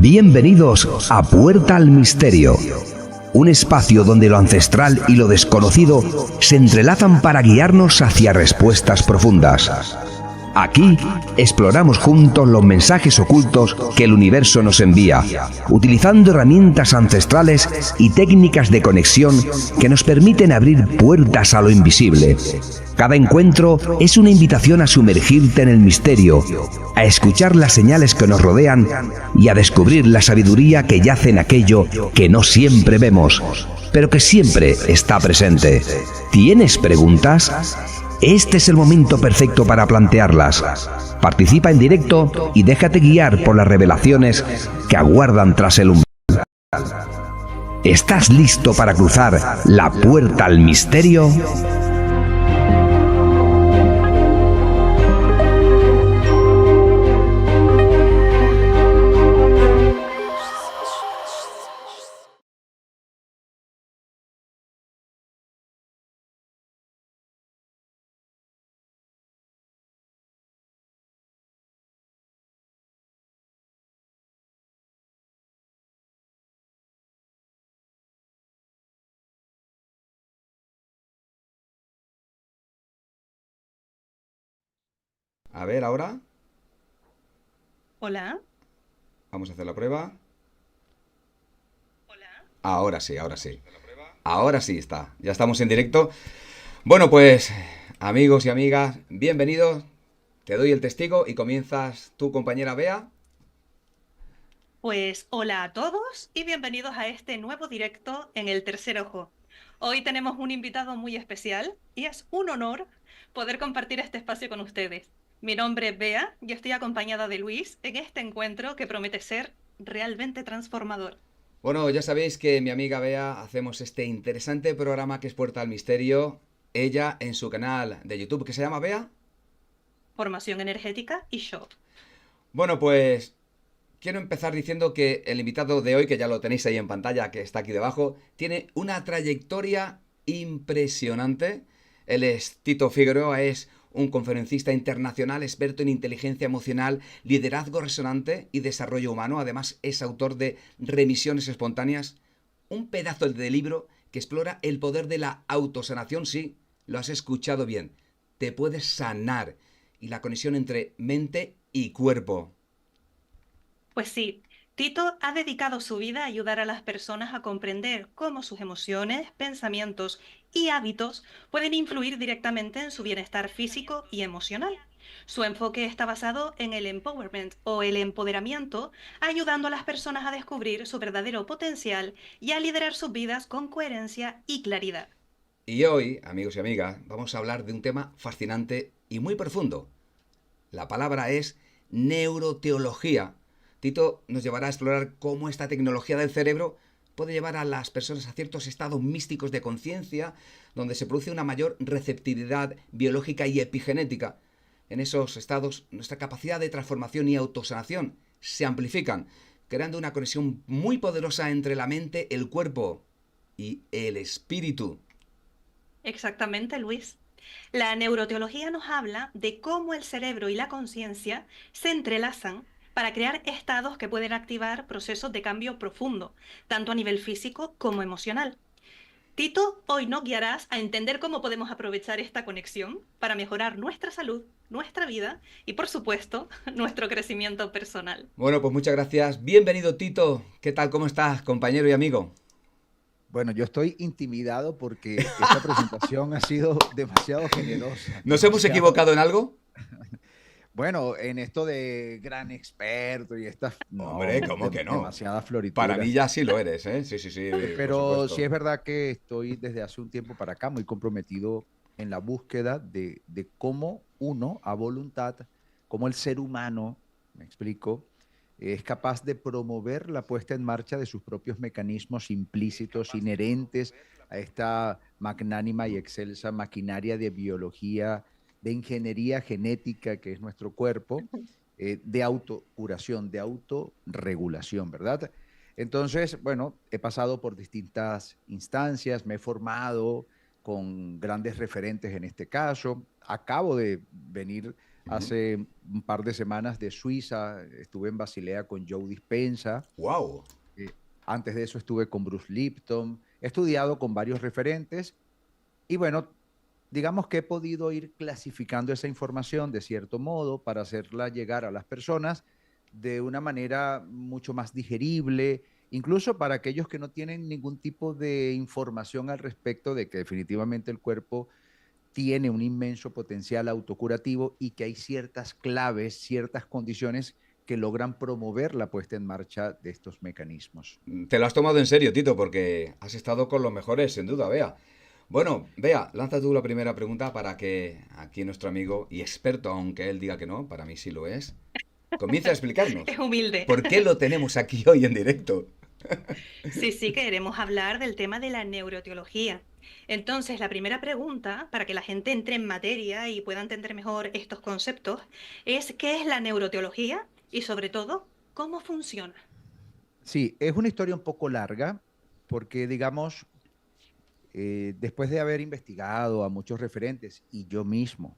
Bienvenidos a Puerta al Misterio, un espacio donde lo ancestral y lo desconocido se entrelazan para guiarnos hacia respuestas profundas. Aquí exploramos juntos los mensajes ocultos que el universo nos envía, utilizando herramientas ancestrales y técnicas de conexión que nos permiten abrir puertas a lo invisible. Cada encuentro es una invitación a sumergirte en el misterio, a escuchar las señales que nos rodean y a descubrir la sabiduría que yace en aquello que no siempre vemos, pero que siempre está presente. ¿Tienes preguntas? Este es el momento perfecto para plantearlas. Participa en directo y déjate guiar por las revelaciones que aguardan tras el umbral. ¿Estás listo para cruzar la puerta al misterio? A ver, ahora Hola. vamos a hacer la prueba. Hola. Ahora sí, ahora sí. Ahora sí está. Ya estamos en directo. Bueno, pues, amigos y amigas, bienvenidos. Te doy el testigo y comienzas tu compañera Bea. Pues hola a todos y bienvenidos a este nuevo directo en El Tercer Ojo. Hoy tenemos un invitado muy especial y es un honor poder compartir este espacio con ustedes. Mi nombre es Bea y estoy acompañada de Luis en este encuentro que promete ser realmente transformador. Bueno, ya sabéis que mi amiga Bea hacemos este interesante programa que es Puerta al Misterio. Ella en su canal de YouTube que se llama Bea. Formación energética y show. Bueno, pues quiero empezar diciendo que el invitado de hoy, que ya lo tenéis ahí en pantalla, que está aquí debajo, tiene una trayectoria impresionante. Él es Tito Figueroa, es un conferencista internacional, experto en inteligencia emocional, liderazgo resonante y desarrollo humano. Además, es autor de Remisiones Espontáneas, un pedazo de libro que explora el poder de la autosanación. Sí, lo has escuchado bien. Te puedes sanar y la conexión entre mente y cuerpo. Pues sí, Tito ha dedicado su vida a ayudar a las personas a comprender cómo sus emociones, pensamientos y hábitos pueden influir directamente en su bienestar físico y emocional. Su enfoque está basado en el empowerment o el empoderamiento, ayudando a las personas a descubrir su verdadero potencial y a liderar sus vidas con coherencia y claridad. Y hoy, amigos y amigas, vamos a hablar de un tema fascinante y muy profundo. La palabra es neuroteología. Tito nos llevará a explorar cómo esta tecnología del cerebro puede llevar a las personas a ciertos estados místicos de conciencia, donde se produce una mayor receptividad biológica y epigenética. En esos estados, nuestra capacidad de transformación y autosanación se amplifican, creando una conexión muy poderosa entre la mente, el cuerpo y el espíritu. Exactamente, Luis. La neuroteología nos habla de cómo el cerebro y la conciencia se entrelazan para crear estados que pueden activar procesos de cambio profundo, tanto a nivel físico como emocional. Tito, hoy nos guiarás a entender cómo podemos aprovechar esta conexión para mejorar nuestra salud, nuestra vida y, por supuesto, nuestro crecimiento personal. Bueno, pues muchas gracias. Bienvenido, Tito. ¿Qué tal? ¿Cómo estás, compañero y amigo? Bueno, yo estoy intimidado porque esta presentación ha sido demasiado generosa, ¿Nos hemos demasiado. equivocado en algo? Bueno, en esto de gran experto y estas, Hombre, no, ¿cómo que no? demasiada Para mí floritura. ya sí lo eres, ¿eh? Sí, sí, sí, por Pero sí supuesto. es verdad que estoy desde hace un tiempo para acá muy comprometido en la búsqueda de cómo uno, a voluntad, cómo el ser humano, me explico, es capaz de promover la puesta en marcha de sus propios mecanismos implícitos, inherentes a esta magnánima y excelsa maquinaria de biología, de ingeniería genética que es nuestro cuerpo, de autocuración, de autorregulación, ¿verdad? Entonces, bueno, he pasado por distintas instancias, me he formado, con grandes referentes en este caso. Acabo de venir hace un par de semanas de Suiza, estuve en Basilea con Joe Dispenza. ¡Wow! Eh, Antes de eso estuve con Bruce Lipton. He estudiado con varios referentes y bueno, digamos que he podido ir clasificando esa información de cierto modo para hacerla llegar a las personas de una manera mucho más digerible, incluso para aquellos que no tienen ningún tipo de información al respecto de que definitivamente el cuerpo tiene un inmenso potencial autocurativo y que hay ciertas claves, ciertas condiciones que logran promover la puesta en marcha de estos mecanismos. Te lo has tomado en serio, Tito, porque has estado con los mejores, sin duda, Bea. Bueno, Bea, lanza tú la primera pregunta para que aquí nuestro amigo y experto, aunque él diga que no, para mí sí lo es, comience a explicarnos Es humilde. por qué lo tenemos aquí hoy en directo. Sí, sí, queremos hablar del tema de la neuroetiología. Entonces, la primera pregunta, para que la gente entre en materia y pueda entender mejor estos conceptos, es ¿qué es la neuroetiología? Y sobre todo, ¿cómo funciona? Sí, es una historia un poco larga porque, digamos, después de haber investigado a muchos referentes y yo mismo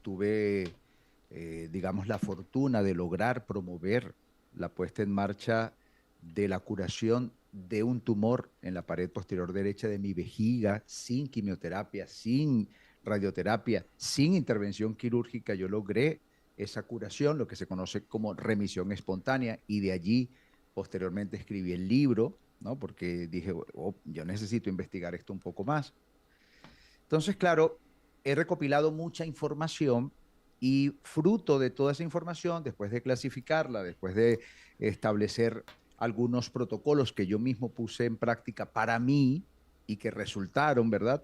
tuve, digamos, la fortuna de lograr promover la puesta en marcha de la curación de un tumor en la pared posterior derecha de mi vejiga, sin quimioterapia, sin radioterapia, sin intervención quirúrgica. Yo logré esa curación, lo que se conoce como remisión espontánea, y de allí posteriormente escribí el libro, ¿no? Porque dije, oh, yo necesito investigar esto un poco más. Entonces, claro, he recopilado mucha información y fruto de toda esa información, después de clasificarla, después de establecer algunos protocolos que yo mismo puse en práctica para mí y que resultaron, ¿verdad?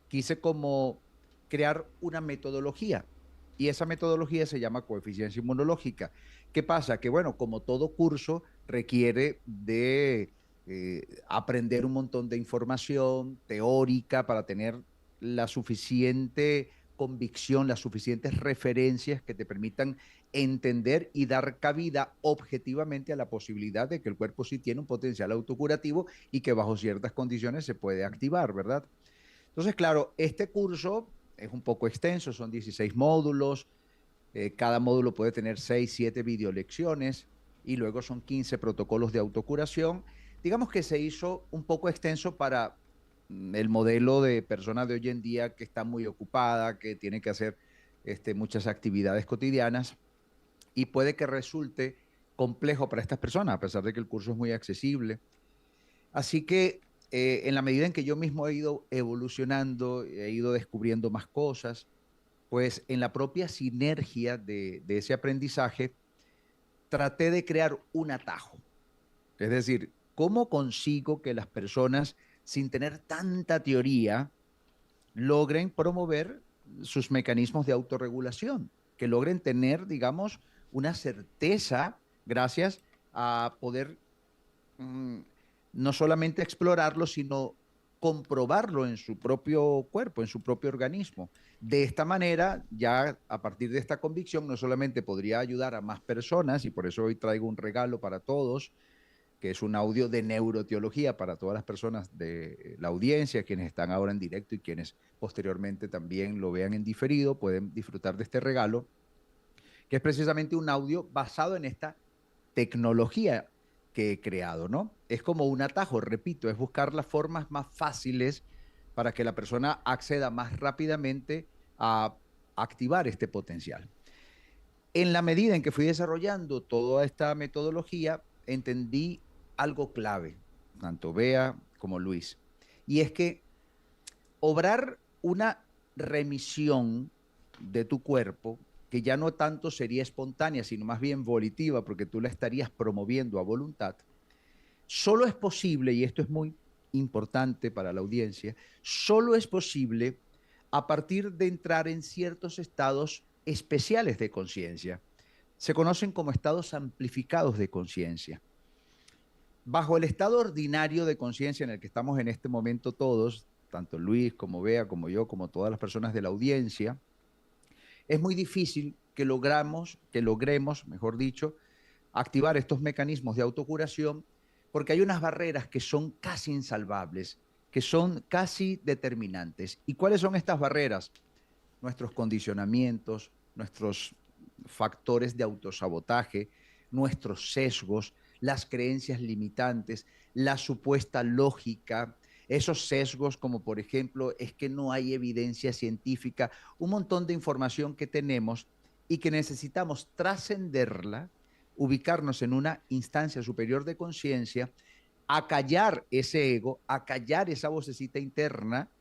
Quise como crear una metodología y esa metodología se llama coeficiencia inmunológica. ¿Qué pasa? Que bueno, como todo curso requiere de aprender un montón de información teórica para tener la suficiente convicción, las suficientes referencias que te permitan entender y dar cabida objetivamente a la posibilidad de que el cuerpo sí tiene un potencial autocurativo y que bajo ciertas condiciones se puede activar, ¿verdad? Entonces, claro, este curso es un poco extenso, son 16 módulos, cada módulo puede tener 6, 7 videolecciones y luego son 15 protocolos de autocuración. Digamos que se hizo un poco extenso para el modelo de persona de hoy en día que está muy ocupada, que tiene que hacer muchas actividades cotidianas y puede que resulte complejo para estas personas, a pesar de que el curso es muy accesible. Así que en la medida en que yo mismo he ido evolucionando, he ido descubriendo más cosas, pues en la propia sinergia de ese aprendizaje, traté de crear un atajo. Es decir, ¿cómo consigo que las personas, sin tener tanta teoría, logren promover sus mecanismos de autorregulación? Que logren tener, digamos, una certeza gracias a poder mmm, no solamente explorarlo, sino comprobarlo en su propio cuerpo, en su propio organismo. De esta manera, ya a partir de esta convicción, no solamente podría ayudar a más personas, y por eso hoy traigo un regalo para todos, que es un audio de neuroteología para todas las personas de la audiencia, quienes están ahora en directo y quienes posteriormente también lo vean en diferido, pueden disfrutar de este regalo, que es precisamente un audio basado en esta tecnología que he creado, ¿no? Es como un atajo, repito, es buscar las formas más fáciles para que la persona acceda más rápidamente a activar este potencial. En la medida en que fui desarrollando toda esta metodología, entendí algo clave, tanto Bea como Luis, y es que obrar una remisión de tu cuerpo, que ya no tanto sería espontánea, sino más bien volitiva, porque tú la estarías promoviendo a voluntad, solo es posible, y esto es muy importante para la audiencia, solo es posible a partir de entrar en ciertos estados especiales de conciencia. Se conocen como estados amplificados de conciencia. Bajo el estado ordinario de conciencia en el que estamos en este momento todos, tanto Luis como Bea, como yo, como todas las personas de la audiencia, es muy difícil que logremos, mejor dicho, activar estos mecanismos de autocuración porque hay unas barreras que son casi insalvables, que son casi determinantes. ¿Y cuáles son estas barreras? Nuestros condicionamientos, nuestros factores de autosabotaje, nuestros sesgos, las creencias limitantes, la supuesta lógica, esos sesgos como por ejemplo es que no hay evidencia científica, un montón de información que tenemos y que necesitamos trascenderla, ubicarnos en una instancia superior de conciencia, acallar ese ego, acallar esa vocecita interna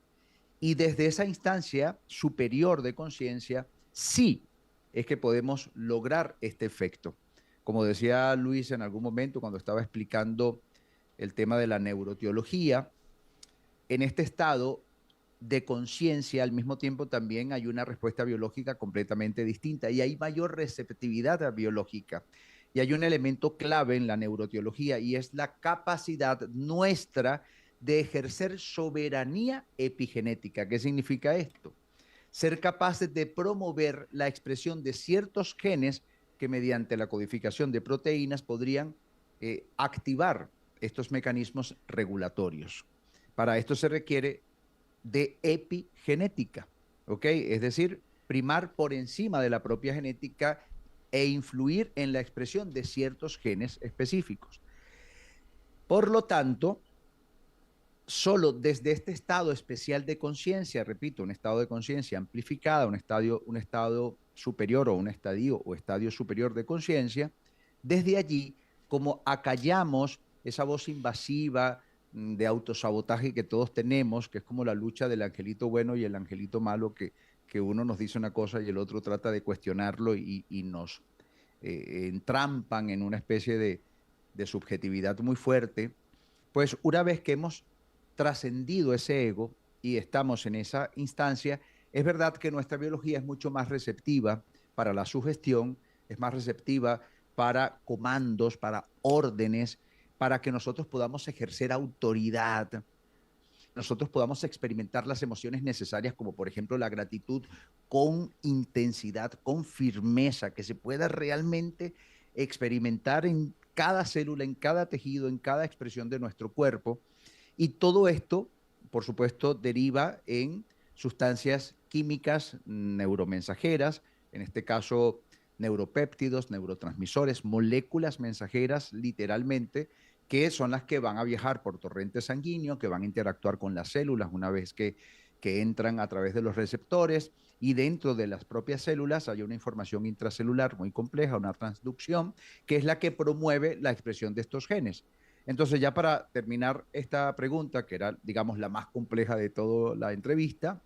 y desde esa instancia superior de conciencia, sí es que podemos lograr este efecto. Como decía Luis en algún momento cuando estaba explicando el tema de la neuroteología, en este estado de conciencia al mismo tiempo también hay una respuesta biológica completamente distinta y hay mayor receptividad biológica. Y hay un elemento clave en la neuroteología y es la capacidad nuestra de ejercer soberanía epigenética. ¿Qué significa esto? Ser capaces de promover la expresión de ciertos genes que mediante la codificación de proteínas podrían activar estos mecanismos regulatorios. Para esto se requiere de epigenética, ¿ok? Es decir, primar por encima de la propia genética e influir en la expresión de ciertos genes específicos. Por lo tanto, solo desde este estado especial de conciencia, repito, un estado de conciencia amplificada, un estado superior o un estadio superior de conciencia, desde allí, como acallamos esa voz invasiva de autosabotaje que todos tenemos, que es como la lucha del angelito bueno y el angelito malo, que uno nos dice una cosa y el otro trata de cuestionarlo y nos entrampan en una especie de subjetividad muy fuerte, pues una vez que hemos trascendido ese ego y estamos en esa instancia, es verdad que nuestra biología es mucho más receptiva para la sugestión, es más receptiva para comandos, para órdenes, para que nosotros podamos ejercer autoridad, nosotros podamos experimentar las emociones necesarias, como por ejemplo la gratitud, con intensidad, con firmeza, que se pueda realmente experimentar en cada célula, en cada tejido, en cada expresión de nuestro cuerpo. Y todo esto, por supuesto, deriva en sustancias químicas neuromensajeras, en este caso neuropéptidos, neurotransmisores, moléculas mensajeras, literalmente, que son las que van a viajar por torrente sanguíneo, que van a interactuar con las células una vez que entran a través de los receptores, y dentro de las propias células hay una información intracelular muy compleja, una transducción, que es la que promueve la expresión de estos genes. Entonces, ya para terminar esta pregunta, que era, digamos, la más compleja de toda la entrevista,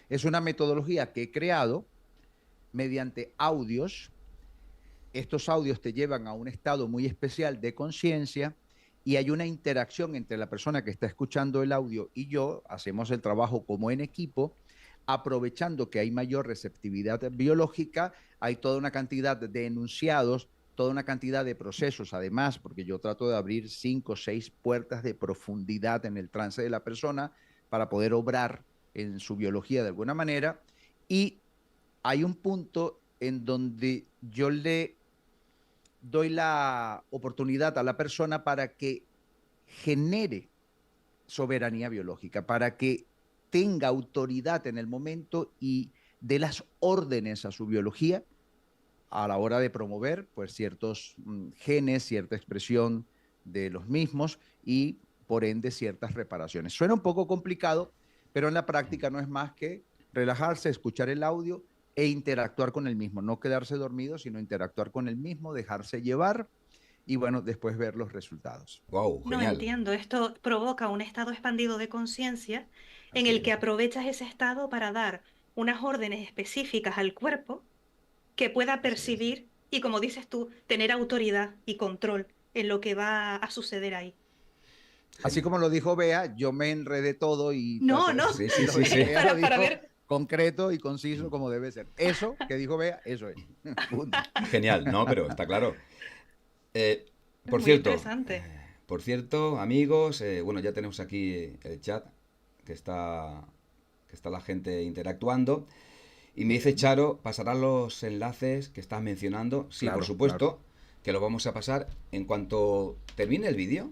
es una metodología que he creado mediante audios. Estos audios te llevan a un estado muy especial de conciencia y hay una interacción entre la persona que está escuchando el audio y yo. Hacemos el trabajo como en equipo, aprovechando que hay mayor receptividad biológica, hay toda una cantidad de enunciados, toda una cantidad de procesos, además, porque yo trato de abrir 5 o 6 puertas de profundidad en el trance de la persona para poder obrar en su biología de alguna manera. Y hay un punto en donde yo le doy la oportunidad a la persona para que genere soberanía biológica, para que tenga autoridad en el momento y dé las órdenes a su biología a la hora de promover pues ciertos genes, cierta expresión de los mismos y por ende ciertas reparaciones. Suena un poco complicado, pero en la práctica no es más que relajarse, escuchar el audio e interactuar con el mismo, no quedarse dormido, sino interactuar con el mismo, dejarse llevar y bueno, después ver los resultados. Wow, No genial. entiendo, esto provoca un estado expandido de conciencia en Así el que es. aprovechas ese estado para dar unas órdenes específicas al cuerpo que pueda Así es. percibir y, como dices tú, tener autoridad y control en lo que va a suceder ahí. Así como lo dijo Bea, yo me enredé todo y No, no, Sí, sí, lo sí, que sí. Bea lo dijo para ver. concreto y conciso como debe ser. Eso que dijo Bea, eso es. Punto. Genial, no, pero está claro. Por Muy cierto, interesante. amigos, bueno, ya tenemos aquí el chat que está la gente interactuando. Y me dice Charo, ¿pasarán los enlaces que estás mencionando? Sí, Claro, por supuesto, claro. que lo vamos a pasar en cuanto termine el vídeo.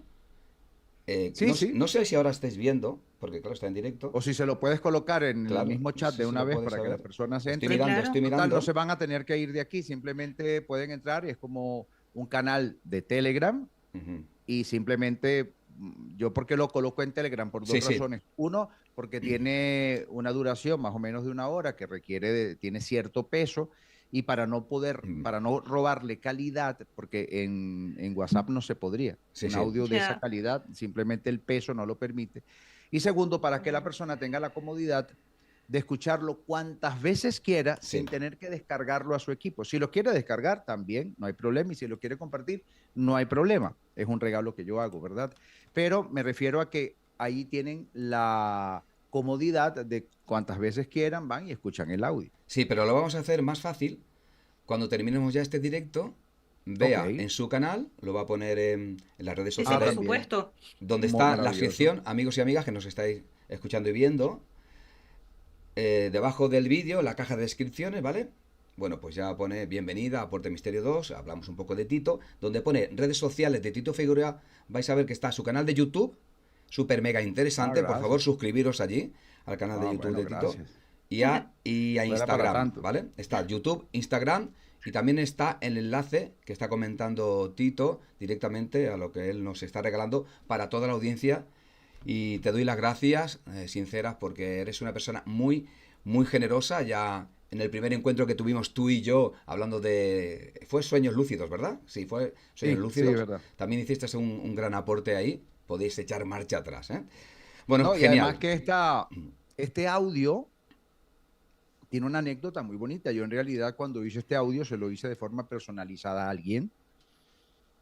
Sí, sí. no sé si ahora estáis viendo, porque claro, está en directo. O si se lo puedes colocar en el Claro, mismo no chat sé de si una lo vez puedes para que las saber. personas Estoy entren. mirando, Claro. estoy Total, no mirando. se van a tener que ir de aquí, simplemente pueden entrar y es como un canal de Telegram Ujú. y simplemente yo porque lo coloco en Telegram por Sí, dos sí. razones. Uno, porque tiene una duración más o menos de una hora que tiene cierto peso y Mm. para no robarle calidad, porque en WhatsApp no se podría. Sí, Un sí. audio de esa Ya. calidad, simplemente el peso no lo permite. Y segundo, para que la persona tenga la comodidad de escucharlo cuantas veces quiera Sí. sin tener que descargarlo a su equipo. Si lo quiere descargar, también no hay problema. Y si lo quiere compartir, no hay problema. Es un regalo que yo hago, ¿verdad? Pero me refiero a que ahí tienen la comodidad de cuantas veces quieran, van y escuchan el audio. Sí, pero lo vamos a hacer más fácil cuando terminemos ya este directo. Ok. Vea en su canal, lo va a poner en las redes Sí, sí, Ah, por sociales, también. supuesto. donde Muy está la maravilloso. sección amigos y amigas que nos estáis escuchando y viendo. Debajo del vídeo, la caja de descripciones, ¿vale? Bueno, pues ya pone bienvenida a Puerto Misterio 2, hablamos un poco de Tito, donde pone redes sociales de Tito Figueroa, vais a ver que está su canal de YouTube, súper mega Ah, interesante, por favor gracias. suscribiros allí, al canal de Ah, YouTube bueno, de Tito, gracias. y a No era para Instagram, tanto. ¿vale? Está YouTube, Instagram, y también está el enlace que está comentando Tito directamente a lo que él nos está regalando para toda la audiencia. Y te doy las gracias, sinceras, porque eres una persona muy, muy generosa. Ya en el primer encuentro que tuvimos tú y yo, hablando de... Fue Sueños Lúcidos, ¿verdad? Sí, fue Sueños Sí, sí, Lúcidos. verdad. También hiciste un gran aporte ahí. Podéis echar marcha atrás, ¿eh? Bueno, No, y además genial. que este audio tiene una anécdota muy bonita. Yo en realidad cuando hice este audio se lo hice de forma personalizada a alguien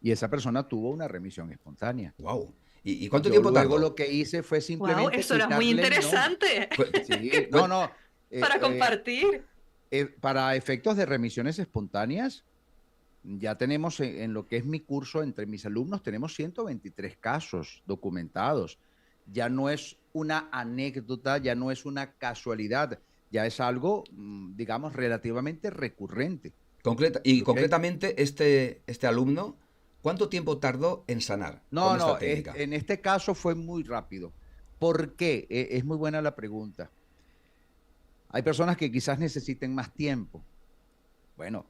y esa persona tuvo una remisión espontánea. Wow. ¿Y cuánto Yo tiempo luego tardó? lo que hice fue Wow, simplemente eso era muy quitarle el nombre. interesante. Sí, no, Cuen- no. Para compartir. Para efectos de remisiones espontáneas, ya tenemos en lo que es mi curso, entre mis alumnos, tenemos 123 casos documentados. Ya no es una anécdota, ya no es una casualidad, ya es algo, digamos, relativamente recurrente. y ¿Ok? concretamente, este alumno, ¿cuánto tiempo tardó en sanar con No, esta no, técnica? en este caso fue muy rápido. ¿Por qué? Es muy buena la pregunta. Hay personas que quizás necesiten más tiempo. Bueno,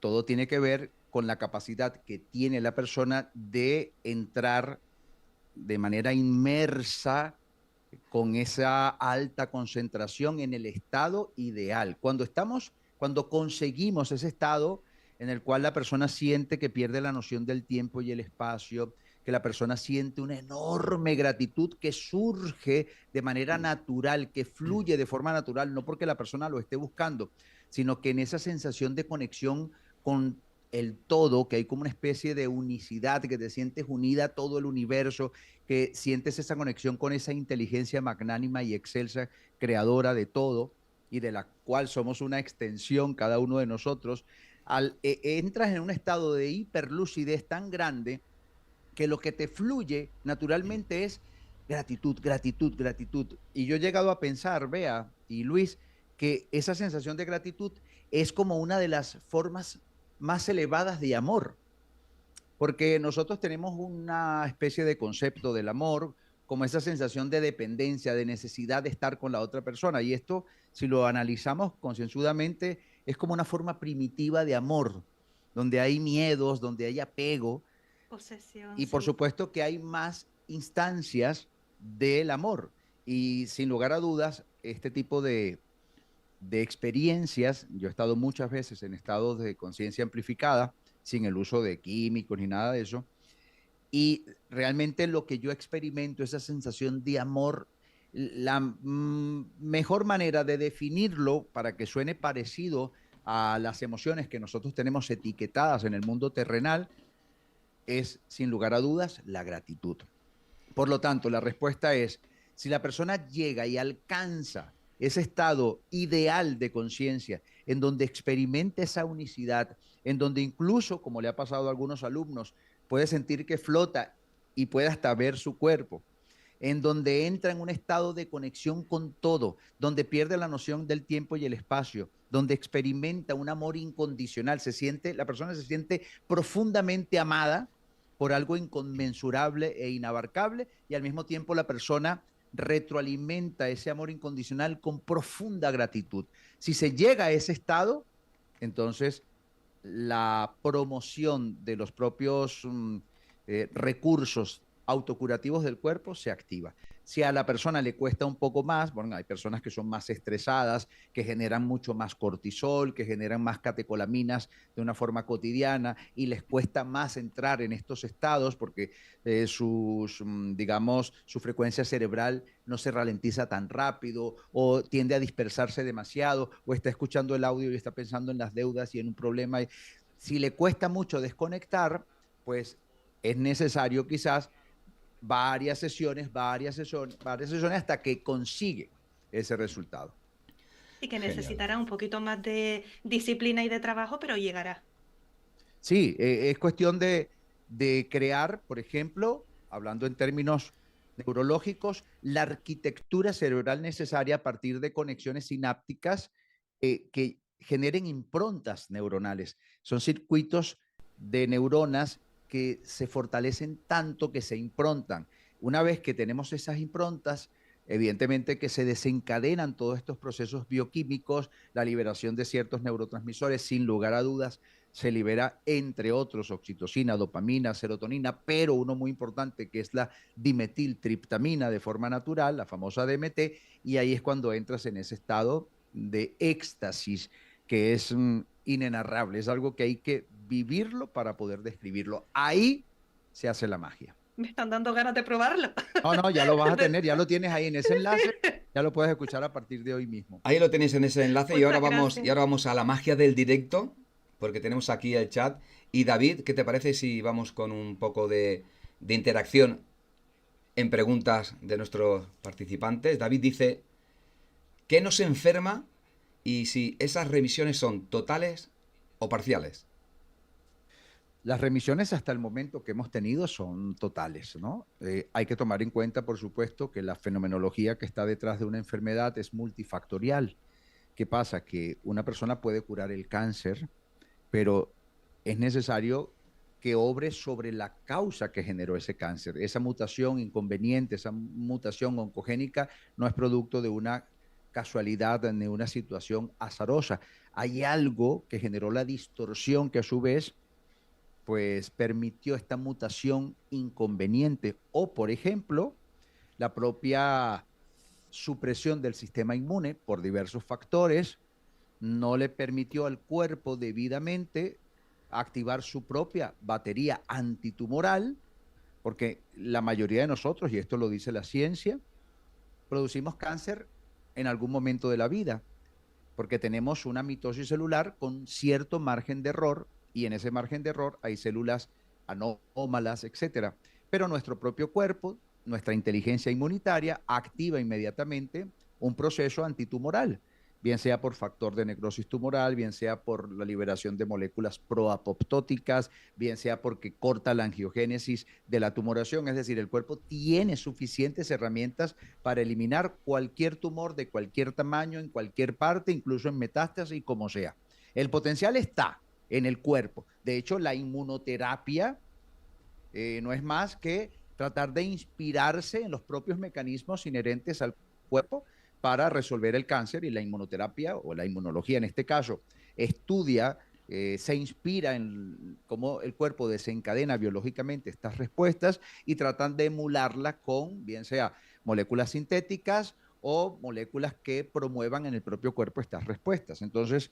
todo tiene que ver con la capacidad que tiene la persona de entrar de manera inmersa con esa alta concentración en el estado ideal. Cuando conseguimos ese estado en el cual la persona siente que pierde la noción del tiempo y el espacio, que la persona siente una enorme gratitud que surge de manera natural, que fluye de forma natural, no porque la persona lo esté buscando, sino que en esa sensación de conexión con el todo, que hay como una especie de unicidad, que te sientes unida a todo el universo, que sientes esa conexión con esa inteligencia magnánima y excelsa, creadora de todo, y de la cual somos una extensión cada uno de nosotros, entras en un estado de hiperlucidez tan grande que lo que te fluye naturalmente es gratitud, gratitud, gratitud. Y yo he llegado a pensar, Bea y Luis, que esa sensación de gratitud es como una de las formas más elevadas de amor, porque nosotros tenemos una especie de concepto del amor como esa sensación de dependencia, de necesidad de estar con la otra persona. Y esto, si lo analizamos concienzudamente, es como una forma primitiva de amor, donde hay miedos, donde hay apego, Posesión, y por sí. supuesto que hay más instancias del amor. Y sin lugar a dudas, este tipo de experiencias, yo he estado muchas veces en estados de conciencia amplificada, sin el uso de químicos ni nada de eso, y realmente lo que yo experimento, esa sensación de amor, la mejor manera de definirlo para que suene parecido a las emociones que nosotros tenemos etiquetadas en el mundo terrenal, es, sin lugar a dudas, la gratitud. Por lo tanto, la respuesta es, si la persona llega y alcanza ese estado ideal de conciencia, en donde experimenta esa unicidad, en donde incluso, como le ha pasado a algunos alumnos, puede sentir que flota y puede hasta ver su cuerpo, en donde entra en un estado de conexión con todo, donde pierde la noción del tiempo y el espacio, donde experimenta un amor incondicional, la persona se siente profundamente amada, por algo inconmensurable e inabarcable, y al mismo tiempo la persona retroalimenta ese amor incondicional con profunda gratitud. Si se llega a ese estado, entonces la promoción de los propios recursos autocurativos del cuerpo se activa. Si a la persona le cuesta un poco más, bueno, hay personas que son más estresadas, que generan mucho más cortisol, que generan más catecolaminas de una forma cotidiana y les cuesta más entrar en estos estados porque digamos, su frecuencia cerebral no se ralentiza tan rápido o tiende a dispersarse demasiado o está escuchando el audio y está pensando en las deudas y en un problema. Si le cuesta mucho desconectar, pues es necesario quizás varias sesiones hasta que consigue ese resultado. Y que Genial. necesitará un poquito más de disciplina y de trabajo, pero llegará. Sí, es cuestión de crear, por ejemplo, hablando en términos neurológicos, la arquitectura cerebral necesaria a partir de conexiones sinápticas que generen improntas neuronales. Son circuitos de neuronas que se fortalecen tanto que se improntan. Una vez que tenemos esas improntas, evidentemente que se desencadenan todos estos procesos bioquímicos, la liberación de ciertos neurotransmisores, sin lugar a dudas, se libera, entre otros, oxitocina, dopamina, serotonina, pero uno muy importante que es la dimetiltriptamina de forma natural, la famosa DMT, y ahí es cuando entras en ese estado de éxtasis que es inenarrable, es algo que hay que vivirlo para poder describirlo. Ahí se hace la magia. Me están dando ganas de probarlo. No, ya lo vas a tener, ya lo tienes ahí en ese enlace, ya lo puedes escuchar a partir de hoy mismo. Ahí lo tenéis en ese enlace y ahora Muchas gracias. vamos a la magia del directo, porque tenemos aquí el chat. Y David, ¿qué te parece si vamos con un poco de interacción en preguntas de nuestros participantes? David dice, ¿qué nos enferma y si esas revisiones son totales o parciales? Las remisiones hasta el momento que hemos tenido son totales, ¿no? Hay que tomar en cuenta, por supuesto, que la fenomenología que está detrás de una enfermedad es multifactorial. ¿Qué pasa? Que una persona puede curar el cáncer, pero es necesario que obre sobre la causa que generó ese cáncer. Esa mutación inconveniente, esa mutación oncogénica no es producto de una casualidad ni una situación azarosa. Hay algo que generó la distorsión que a su vez pues permitió esta mutación inconveniente o, por ejemplo, la propia supresión del sistema inmune por diversos factores no le permitió al cuerpo debidamente activar su propia batería antitumoral, porque la mayoría de nosotros, y esto lo dice la ciencia, producimos cáncer en algún momento de la vida, porque tenemos una mitosis celular con cierto margen de error y en ese margen de error hay células anómalas, etcétera. Pero nuestro propio cuerpo, nuestra inteligencia inmunitaria, activa inmediatamente un proceso antitumoral, bien sea por factor de necrosis tumoral, bien sea por la liberación de moléculas proapoptóticas, bien sea porque corta la angiogénesis de la tumoración, es decir, el cuerpo tiene suficientes herramientas para eliminar cualquier tumor de cualquier tamaño, en cualquier parte, incluso en metástasis y como sea. El potencial está en el cuerpo. De hecho, la inmunoterapia no es más que tratar de inspirarse en los propios mecanismos inherentes al cuerpo para resolver el cáncer, y la inmunoterapia o la inmunología en este caso estudia, se inspira en cómo el cuerpo desencadena biológicamente estas respuestas y tratan de emularlas con bien sea moléculas sintéticas o moléculas que promuevan en el propio cuerpo estas respuestas. Entonces,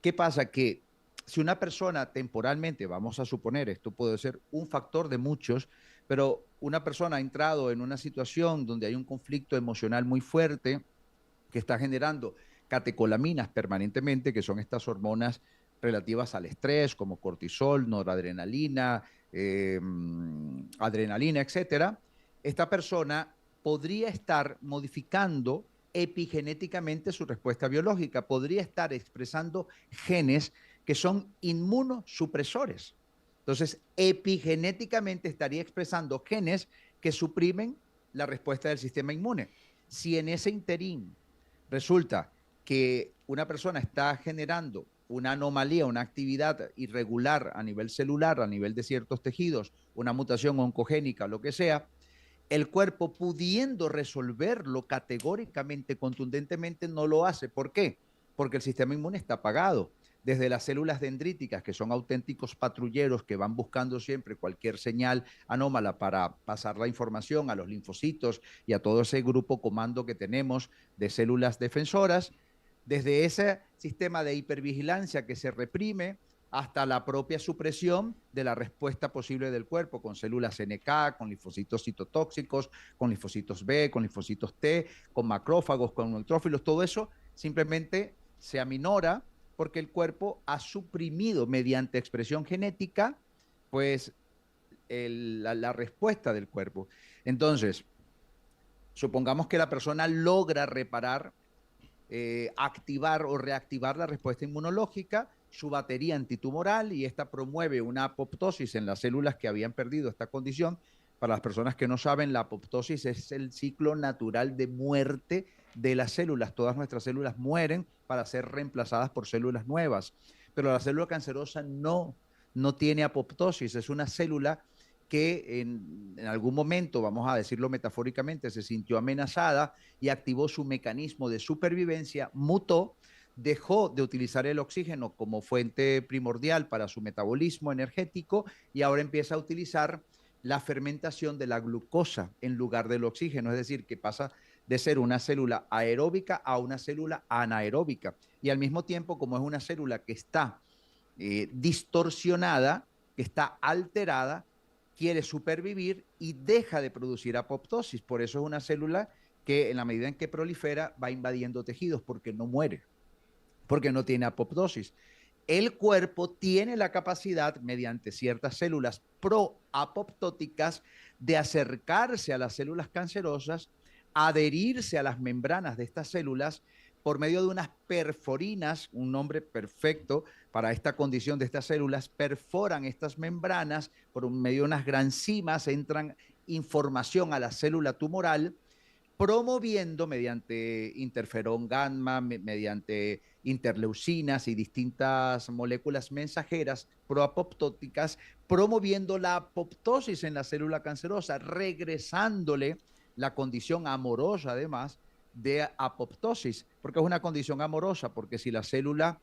¿qué pasa? Que si una persona temporalmente, vamos a suponer, esto puede ser un factor de muchos, pero una persona ha entrado en una situación donde hay un conflicto emocional muy fuerte que está generando catecolaminas permanentemente, que son estas hormonas relativas al estrés, como cortisol, noradrenalina, adrenalina, etcétera. Esta persona podría estar modificando epigenéticamente su respuesta biológica, podría estar expresando genes que son inmunosupresores. Entonces, epigenéticamente estaría expresando genes que suprimen la respuesta del sistema inmune. Si en ese interín resulta que una persona está generando una anomalía, una actividad irregular a nivel celular, a nivel de ciertos tejidos, una mutación oncogénica, lo que sea, el cuerpo pudiendo resolverlo categóricamente, contundentemente, no lo hace. ¿Por qué? Porque el sistema inmune está apagado. Desde las células dendríticas, que son auténticos patrulleros que van buscando siempre cualquier señal anómala para pasar la información a los linfocitos y a todo ese grupo comando que tenemos de células defensoras, desde ese sistema de hipervigilancia que se reprime hasta la propia supresión de la respuesta posible del cuerpo con células NK, con linfocitos citotóxicos, con linfocitos B, con linfocitos T, con macrófagos, con neutrófilos, todo eso simplemente se aminora porque el cuerpo ha suprimido mediante expresión genética pues la respuesta del cuerpo. Entonces, supongamos que la persona logra reparar, activar o reactivar la respuesta inmunológica, su batería antitumoral, y esta promueve una apoptosis en las células que habían perdido esta condición. Para las personas que no saben, la apoptosis es el ciclo natural de muerte de las células. Todas nuestras células mueren para ser reemplazadas por células nuevas, pero la célula cancerosa no tiene apoptosis. Es una célula que en algún momento, vamos a decirlo metafóricamente, se sintió amenazada y activó su mecanismo de supervivencia, mutó, dejó de utilizar el oxígeno como fuente primordial para su metabolismo energético y ahora empieza a utilizar la fermentación de la glucosa en lugar del oxígeno, es decir, que pasa de ser una célula aeróbica a una célula anaeróbica. Y al mismo tiempo, como es una célula que está distorsionada, que está alterada, quiere supervivir y deja de producir apoptosis. Por eso es una célula que en la medida en que prolifera va invadiendo tejidos porque no muere, porque no tiene apoptosis. El cuerpo tiene la capacidad, mediante ciertas células proapoptóticas, de acercarse a las células cancerosas, adherirse a las membranas de estas células por medio de unas perforinas, un nombre perfecto para esta condición de estas células, perforan estas membranas por medio de unas granzimas, entran información a la célula tumoral, promoviendo mediante interferón gamma, mediante interleucinas y distintas moléculas mensajeras proapoptóticas, promoviendo la apoptosis en la célula cancerosa, regresándole la condición amorosa además de apoptosis. ¿Por qué es una condición amorosa? Porque si la célula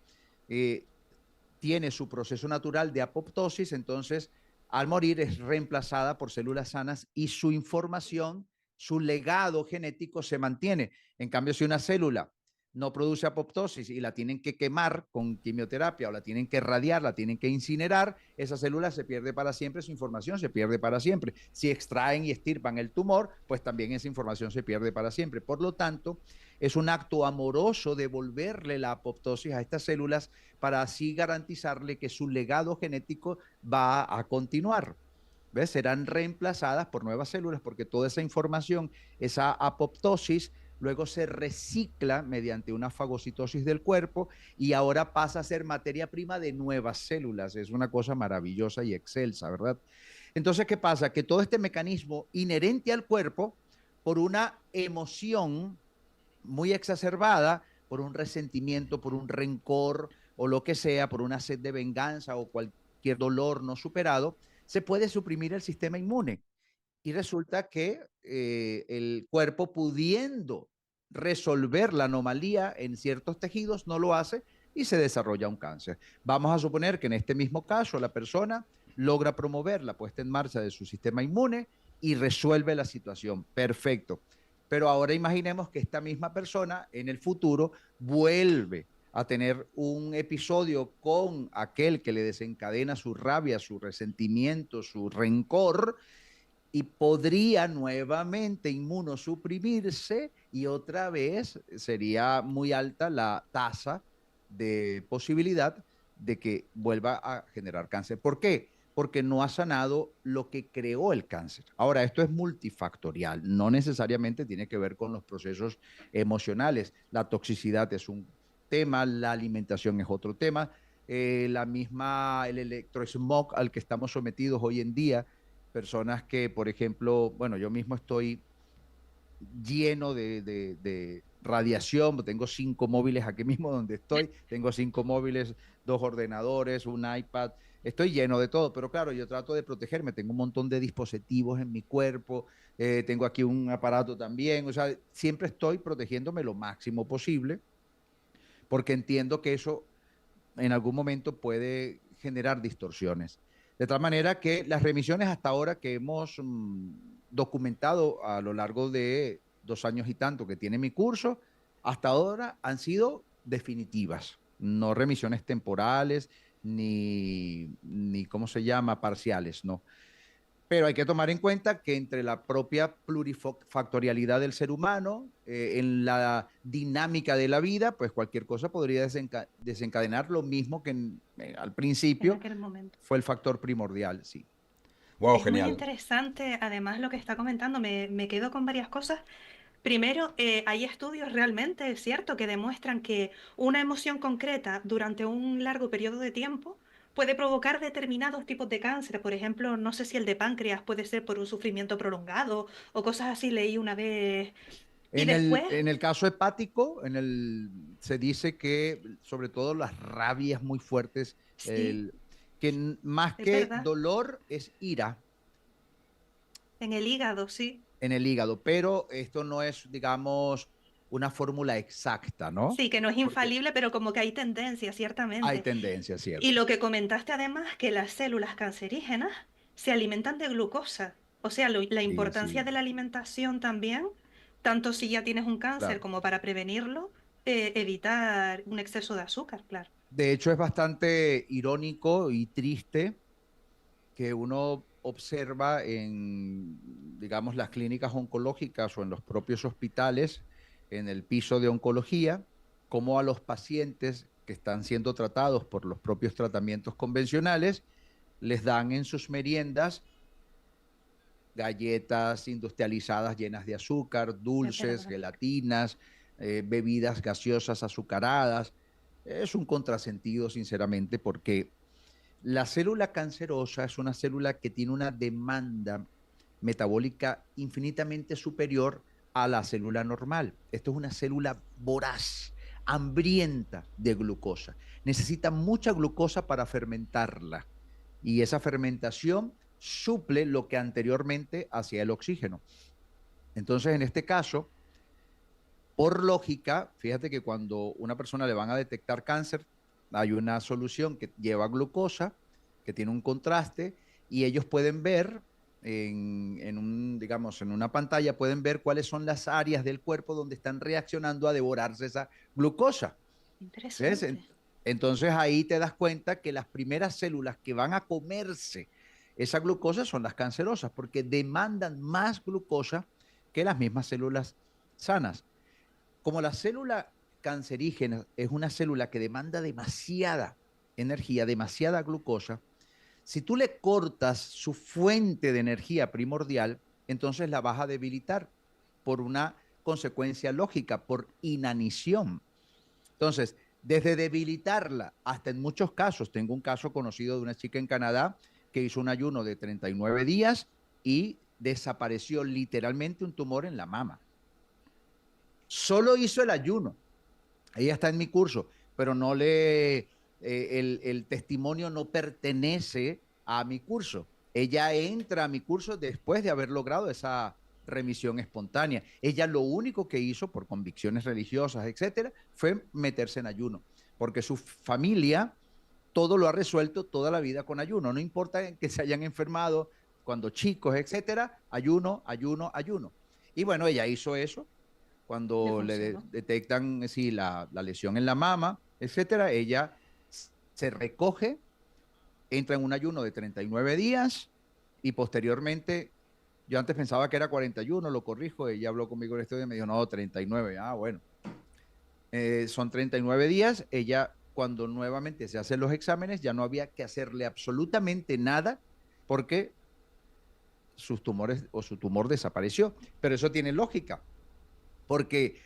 tiene su proceso natural de apoptosis, entonces al morir es reemplazada por células sanas y su información, su legado genético se mantiene. En cambio, si una célula no produce apoptosis y la tienen que quemar con quimioterapia o la tienen que radiar, la tienen que incinerar, esa célula se pierde para siempre, su información se pierde para siempre. Si extraen y extirpan el tumor, pues también esa información se pierde para siempre. Por lo tanto, es un acto amoroso devolverle la apoptosis a estas células para así garantizarle que su legado genético va a continuar. ¿Ves? Serán reemplazadas por nuevas células porque toda esa información, esa apoptosis, luego se recicla mediante una fagocitosis del cuerpo y ahora pasa a ser materia prima de nuevas células. Es una cosa maravillosa y excelsa, ¿verdad? Entonces, ¿qué pasa? Que todo este mecanismo inherente al cuerpo, por una emoción muy exacerbada, por un resentimiento, por un rencor o lo que sea, por una sed de venganza o cualquier dolor no superado, se puede suprimir el sistema inmune. Y resulta que el cuerpo, pudiendo resolver la anomalía en ciertos tejidos, no lo hace y se desarrolla un cáncer. Vamos a suponer que en este mismo caso la persona logra promover la puesta en marcha de su sistema inmune y resuelve la situación. Perfecto. Pero ahora imaginemos que esta misma persona en el futuro vuelve a tener un episodio con aquel que le desencadena su rabia, su resentimiento, su rencor, y podría nuevamente inmunosuprimirse y otra vez sería muy alta la tasa de posibilidad de que vuelva a generar cáncer. ¿Por qué? Porque no ha sanado lo que creó el cáncer. Ahora, esto es multifactorial, no necesariamente tiene que ver con los procesos emocionales. La toxicidad es un tema, la alimentación es otro tema, el electrosmog al que estamos sometidos hoy en día, personas que, por ejemplo, bueno, yo mismo estoy lleno de radiación, tengo 5 móviles aquí mismo donde estoy, tengo 5 móviles, 2 ordenadores, un iPad, estoy lleno de todo, pero claro, yo trato de protegerme, tengo un montón de dispositivos en mi cuerpo, tengo aquí un aparato también, o sea, siempre estoy protegiéndome lo máximo posible, porque entiendo que eso en algún momento puede generar distorsiones. De tal manera que las remisiones hasta ahora que hemos documentado a lo largo de 2 años y tanto que tiene mi curso, hasta ahora han sido definitivas, no remisiones temporales ni ¿cómo se llama? Parciales, no. Pero hay que tomar en cuenta que entre la propia plurifactorialidad del ser humano, en la dinámica de la vida, pues cualquier cosa podría desencadenar lo mismo que al en principio aquel momento. fue el factor primordial, sí. Wow, Es muy genial. interesante, además, lo que está comentando. Me quedo con varias cosas. Primero, hay estudios realmente, es cierto, que demuestran que una emoción concreta durante un largo periodo de tiempo puede provocar determinados tipos de cáncer. Por ejemplo, no sé si el de páncreas puede ser por un sufrimiento prolongado o cosas así, leí una vez. Y después, En el caso hepático, se dice que sobre todo las rabias muy fuertes, sí, más es que verdad, dolor es ira en el hígado, sí. en el hígado, pero esto no es, digamos, una fórmula exacta, ¿no? Sí, que no es Porque infalible, pero como que hay tendencia, hay ciertamente. tendencia, Y ¿cierto? lo que comentaste además, que las células cancerígenas se alimentan de glucosa. O sea, la Sí, importancia sí, de la alimentación también, tanto si ya tienes un cáncer claro. como para prevenirlo, evitar un exceso de azúcar, claro. De hecho, es bastante irónico y triste que uno observa en, digamos, las clínicas oncológicas o en los propios hospitales, en el piso de oncología, cómo a los pacientes que están siendo tratados por los propios tratamientos convencionales, les dan en sus meriendas galletas industrializadas llenas de azúcar, Es dulces, verdad. gelatinas, bebidas gaseosas azucaradas. Es un contrasentido, sinceramente, porque la célula cancerosa es una célula que tiene una demanda metabólica infinitamente superior a la célula normal. Esto es una célula voraz, hambrienta de glucosa. Necesita mucha glucosa para fermentarla y esa fermentación suple lo que anteriormente hacía el oxígeno. Entonces, en este caso, por lógica, fíjate que cuando una persona le van a detectar cáncer, hay una solución que lleva glucosa, que tiene un contraste, y ellos pueden ver digamos, en una pantalla, pueden ver cuáles son las áreas del cuerpo donde están reaccionando a devorarse esa glucosa. ¿Ves? Interesante. Entonces ahí te das cuenta que las primeras células que van a comerse esa glucosa son las cancerosas, porque demandan más glucosa que las mismas células sanas. Como la célula cancerígena es una célula que demanda demasiada energía, demasiada glucosa, si tú le cortas su fuente de energía primordial, entonces la vas a debilitar por una consecuencia lógica, por inanición. Entonces, desde debilitarla hasta en muchos casos, tengo un caso conocido de una chica en Canadá que hizo un ayuno de 39 días y desapareció literalmente un tumor en la mama. Solo hizo el ayuno. Ella está en mi curso, pero no el testimonio no pertenece a mi curso. Ella entra a mi curso después de haber logrado esa remisión espontánea. Ella lo único que hizo por convicciones religiosas, etcétera, fue meterse en ayuno, porque su familia todo lo ha resuelto toda la vida con ayuno. No importa que se hayan enfermado cuando chicos, etcétera, ayuno, ayuno, ayuno. Y bueno, ella hizo eso Le cuando funcionó. detectan sí, la lesión en la mama, etcétera, ella se recoge, entra en un ayuno de 39 días y posteriormente, yo antes pensaba que era 41, lo corrijo, ella habló conmigo en este día y me dijo, no, 39, bueno, son 39 días, ella cuando nuevamente se hacen los exámenes ya no había que hacerle absolutamente nada porque sus tumores o su tumor desapareció, pero eso tiene lógica, porque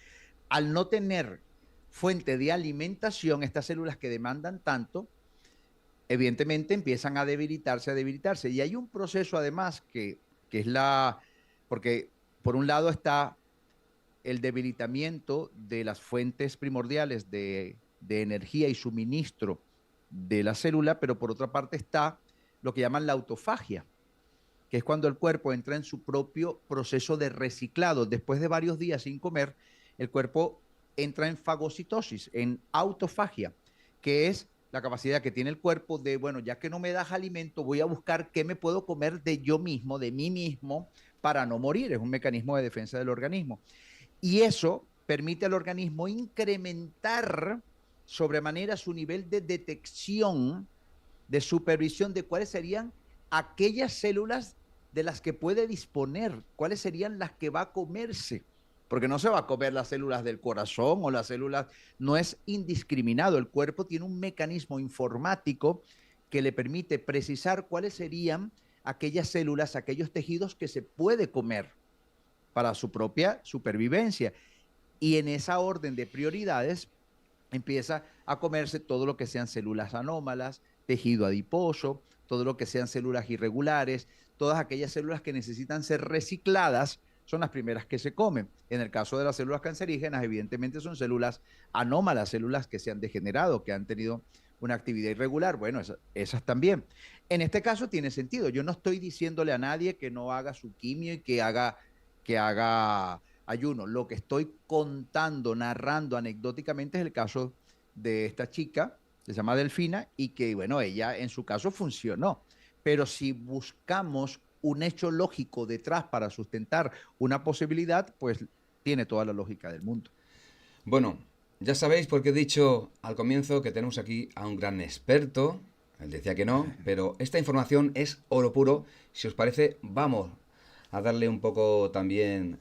al no tener fuente de alimentación, estas células que demandan tanto, evidentemente empiezan a debilitarse, a debilitarse. Y hay un proceso además que es porque por un lado está el debilitamiento de las fuentes primordiales de energía y suministro de la célula, pero por otra parte está lo que llaman la autofagia, que es cuando el cuerpo entra en su propio proceso de reciclado. Después de varios días sin comer, el cuerpo entra en fagocitosis, en autofagia, que es la capacidad que tiene el cuerpo de, bueno, ya que no me das alimento, voy a buscar qué me puedo comer de yo mismo, de mí mismo, para no morir. Es un mecanismo de defensa del organismo. Y eso permite al organismo incrementar sobremanera su nivel de detección, de supervisión de cuáles serían aquellas células de las que puede disponer, cuáles serían las que va a comerse, porque no se va a comer las células del corazón o las células, no es indiscriminado, el cuerpo tiene un mecanismo informático que le permite precisar cuáles serían aquellas células, aquellos tejidos que se puede comer para su propia supervivencia. Y en esa orden de prioridades empieza a comerse todo lo que sean células anómalas, tejido adiposo, todo lo que sean células irregulares, todas aquellas células que necesitan ser recicladas son las primeras que se comen. En el caso de las células cancerígenas, evidentemente son células anómalas, células que se han degenerado, que han tenido una actividad irregular. Bueno, esas también. En este caso tiene sentido. Yo no estoy diciéndole a nadie que no haga su quimio y que haga ayuno. Lo que estoy contando, narrando anecdóticamente es el caso de esta chica, se llama Delfina, y que, bueno, ella en su caso funcionó. Pero si buscamos un hecho lógico detrás para sustentar una posibilidad, pues tiene toda la lógica del mundo. Bueno, ya sabéis porque he dicho al comienzo que tenemos aquí a un gran experto. Él decía que no, pero esta información es oro puro. Si os parece, vamos a darle un poco también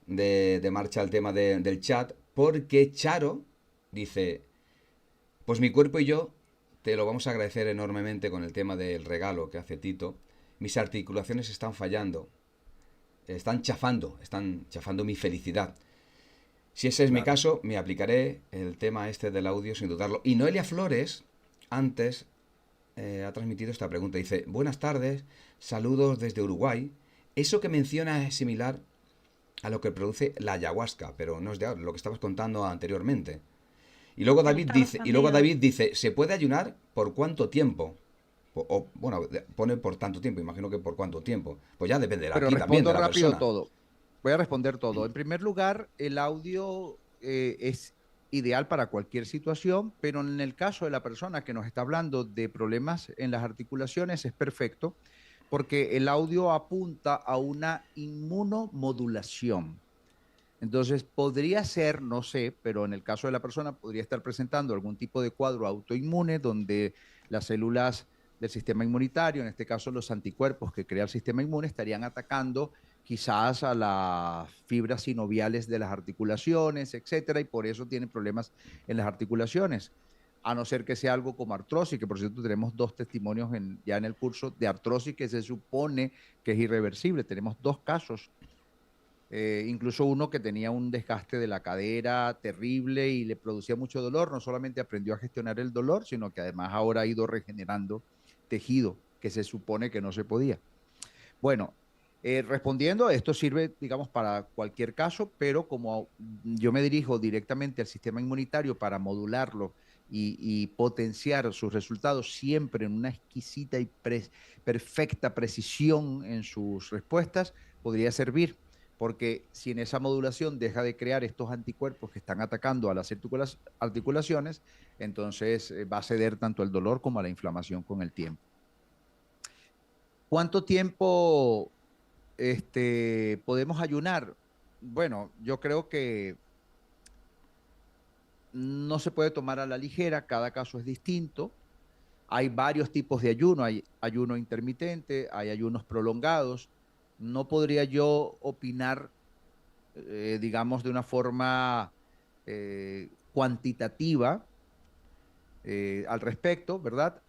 de marcha al tema del chat, porque Charo dice, pues mi cuerpo y yo te lo vamos a agradecer enormemente con el tema del regalo que hace Tito. Mis articulaciones están fallando, están chafando mi felicidad. Si ese es mi caso, me aplicaré el tema este del audio sin dudarlo. Y Noelia Flores, antes, ha transmitido esta pregunta. Dice, buenas tardes, saludos desde Uruguay. Eso que menciona es similar a lo que produce la ayahuasca, pero no es de lo que estabas contando anteriormente. Y luego David dice, ¿se puede ayunar por cuánto tiempo? Bueno, pone por tanto tiempo, imagino que por cuánto tiempo. Pues ya dependerá Pero aquí también de la rápido persona. todo. Voy a responder todo. En primer lugar, el audio es ideal para cualquier situación, pero en el caso de la persona que nos está hablando de problemas en las articulaciones es perfecto, porque el audio apunta a una inmunomodulación. Entonces, podría ser, no sé, pero en el caso de la persona podría estar presentando algún tipo de cuadro autoinmune donde las células del sistema inmunitario, en este caso los anticuerpos que crea el sistema inmune, estarían atacando quizás a las fibras sinoviales de las articulaciones, etcétera, y por eso tiene problemas en las articulaciones. A no ser que sea algo como artrosis, que por cierto tenemos 2 testimonios ya en el curso de artrosis que se supone que es irreversible. Tenemos 2 casos. Incluso uno que tenía un desgaste de la cadera terrible y le producía mucho dolor, no solamente aprendió a gestionar el dolor, sino que además ahora ha ido regenerando tejido que se supone que no se podía. Bueno, respondiendo, esto sirve, digamos, para cualquier caso, pero como yo me dirijo directamente al sistema inmunitario para modularlo y potenciar sus resultados siempre en una exquisita y perfecta precisión en sus respuestas, podría servir. Porque si en esa modulación deja de crear estos anticuerpos que están atacando a las articulaciones, entonces va a ceder tanto el dolor como a la inflamación con el tiempo. ¿Cuánto tiempo podemos ayunar? Bueno, yo creo que no se puede tomar a la ligera, cada caso es distinto. Hay varios tipos de ayuno, hay ayuno intermitente, hay ayunos prolongados. No podría yo opinar, digamos, de una forma cuantitativa al respecto, ¿verdad?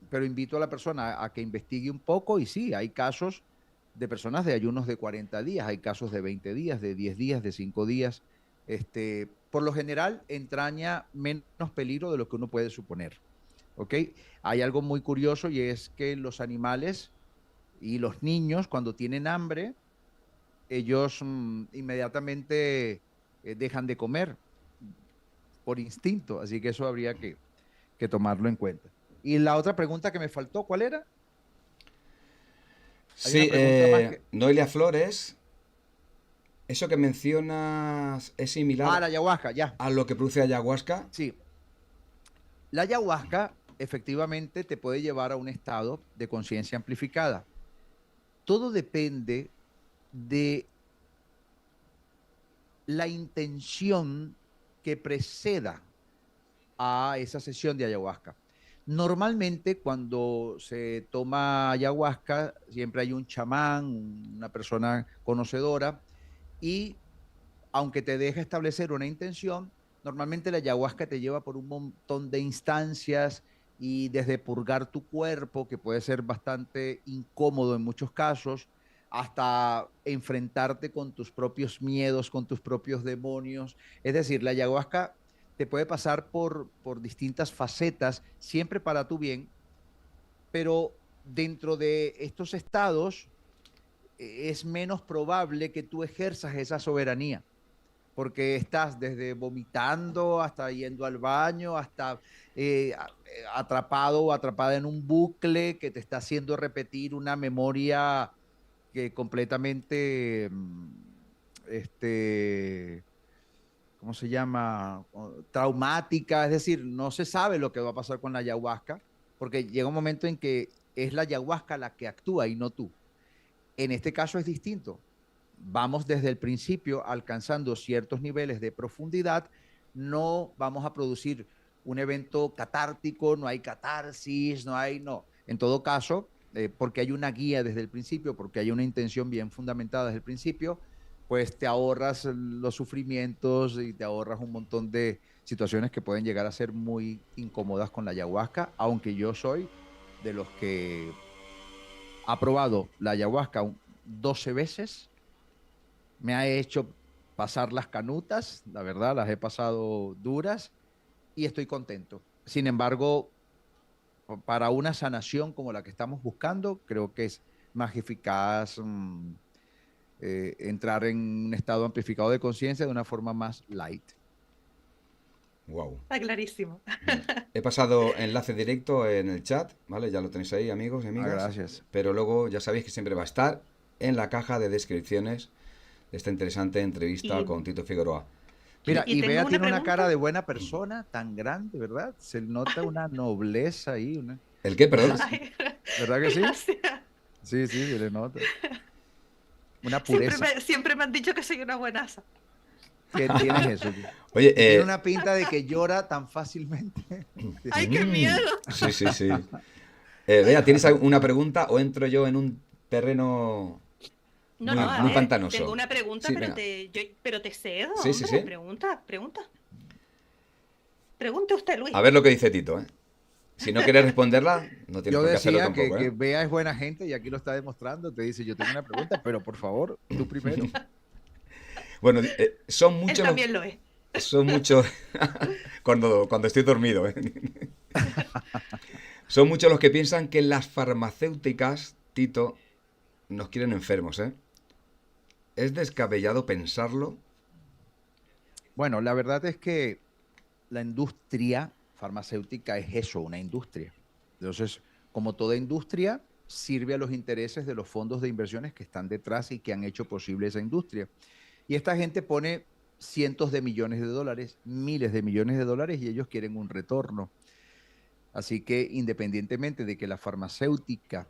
Pero invito a la persona a que investigue un poco y sí, hay casos de personas de ayunos de 40 días, hay casos de 20 días, de 10 días, de 5 días. Por lo general, entraña menos peligro de lo que uno puede suponer, ¿ok? Hay algo muy curioso y es que los animales y los niños, cuando tienen hambre, ellos inmediatamente dejan de comer por instinto, así que eso habría que tomarlo en cuenta. Y la otra pregunta que me faltó, ¿cuál era? Hay una Sí, pregunta más que... Noelia Flores, eso que mencionas es Ah, similar la ayahuasca, ya. a lo que produce ayahuasca. Sí, la ayahuasca efectivamente te puede llevar a un estado de conciencia amplificada. Todo depende de la intención que preceda a esa sesión de ayahuasca. Normalmente cuando se toma ayahuasca siempre hay un chamán, una persona conocedora y aunque te deja establecer una intención, normalmente la ayahuasca te lleva por un montón de instancias y desde purgar tu cuerpo, que puede ser bastante incómodo en muchos casos, hasta enfrentarte con tus propios miedos, con tus propios demonios. Es decir, la ayahuasca te puede pasar por distintas facetas, siempre para tu bien, pero dentro de estos estados es menos probable que tú ejerzas esa soberanía porque estás desde vomitando hasta yendo al baño, hasta atrapado o atrapada en un bucle que te está haciendo repetir una memoria que completamente, ¿cómo se llama? Traumática, es decir, no se sabe lo que va a pasar con la ayahuasca, porque llega un momento en que es la ayahuasca la que actúa y no tú. En este caso es distinto. Vamos desde el principio alcanzando ciertos niveles de profundidad, no vamos a producir un evento catártico, no hay catarsis, no. En todo caso, porque hay una guía desde el principio, porque hay una intención bien fundamentada desde el principio, pues te ahorras los sufrimientos y te ahorras un montón de situaciones que pueden llegar a ser muy incómodas con la ayahuasca, aunque yo soy de los que ha probado la ayahuasca 12 veces, me ha hecho pasar las canutas, la verdad, las he pasado duras y estoy contento. Sin embargo, para una sanación como la que estamos buscando, creo que es más eficaz entrar en un estado amplificado de conciencia de una forma más light. Wow. Está clarísimo. He pasado enlace directo en el chat, ¿vale? Ya lo tenéis ahí, amigos y amigas. Gracias. Pero luego ya sabéis que siempre va a estar en la caja de descripciones de esta interesante entrevista con Tito Figueroa. Mira, y Bea tiene una cara pregunta. de buena persona tan grande, ¿verdad? Se nota una nobleza ahí. ¿El qué, perdón? Ay, ¿Verdad que sí? gracias. Sí, sí, se le nota. Una pureza. Siempre me han dicho que soy una buenaza. Tienes eso. Oye, Tiene una pinta de que llora tan fácilmente. ¡Ay, qué miedo! Sí, sí, sí. Bea, ¿tienes una pregunta o entro yo en un terreno No, muy, no, a muy ver, pantanoso? tengo una pregunta, Sí, pero venga. pero te cedo, Sí, sí, hombre. sí. Pregunta. Pregunte usted, Luis. A ver lo que dice Tito, ¿eh? Si no quieres responderla, no tienes Yo por qué hacerlo decía tampoco, que ¿eh? Bea es buena gente y aquí lo está demostrando. Te dice, yo tengo una pregunta, pero por favor, tú primero. Bueno, son Él muchos también lo es. son muchos cuando estoy dormido, ¿eh? Son muchos los que piensan que las farmacéuticas, Tito, nos quieren enfermos, ¿eh? ¿Es descabellado pensarlo? Bueno, la verdad es que la industria farmacéutica es eso, una industria. Entonces, como toda industria, sirve a los intereses de los fondos de inversiones que están detrás y que han hecho posible esa industria. Y esta gente pone cientos de millones de dólares, miles de millones de dólares y ellos quieren un retorno. Así que independientemente de que la farmacéutica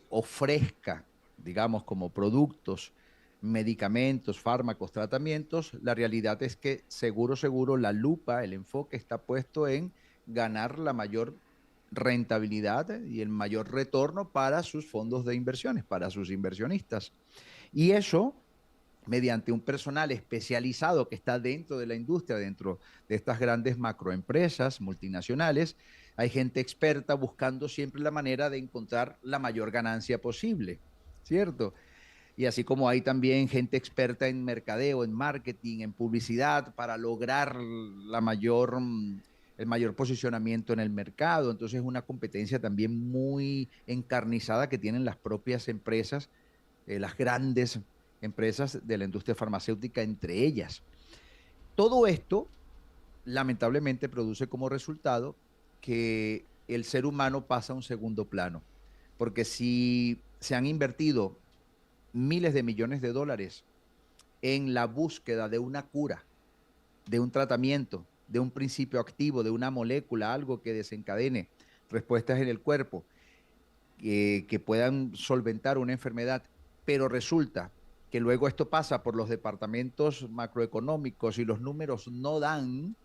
ofrezca, digamos, como productos, medicamentos, fármacos, tratamientos, la realidad es que seguro, la lupa, el enfoque está puesto en ganar la mayor rentabilidad y el mayor retorno para sus fondos de inversiones, para sus inversionistas. Y eso mediante un personal especializado que está dentro de la industria, dentro de estas grandes macroempresas multinacionales, hay gente experta buscando siempre la manera de encontrar la mayor ganancia posible, ¿cierto? Y así como hay también gente experta en mercadeo, en marketing, en publicidad, para lograr el mayor posicionamiento en el mercado. Entonces es una competencia también muy encarnizada que tienen las propias empresas, las grandes empresas de la industria farmacéutica entre ellas. Todo esto, lamentablemente, produce como resultado que el ser humano pasa a un segundo plano, porque si se han invertido miles de millones de dólares en la búsqueda de una cura, de un tratamiento, de un principio activo, de una molécula, algo que desencadene respuestas en el cuerpo, que puedan solventar una enfermedad, pero resulta que luego esto pasa por los departamentos macroeconómicos y los números no dan,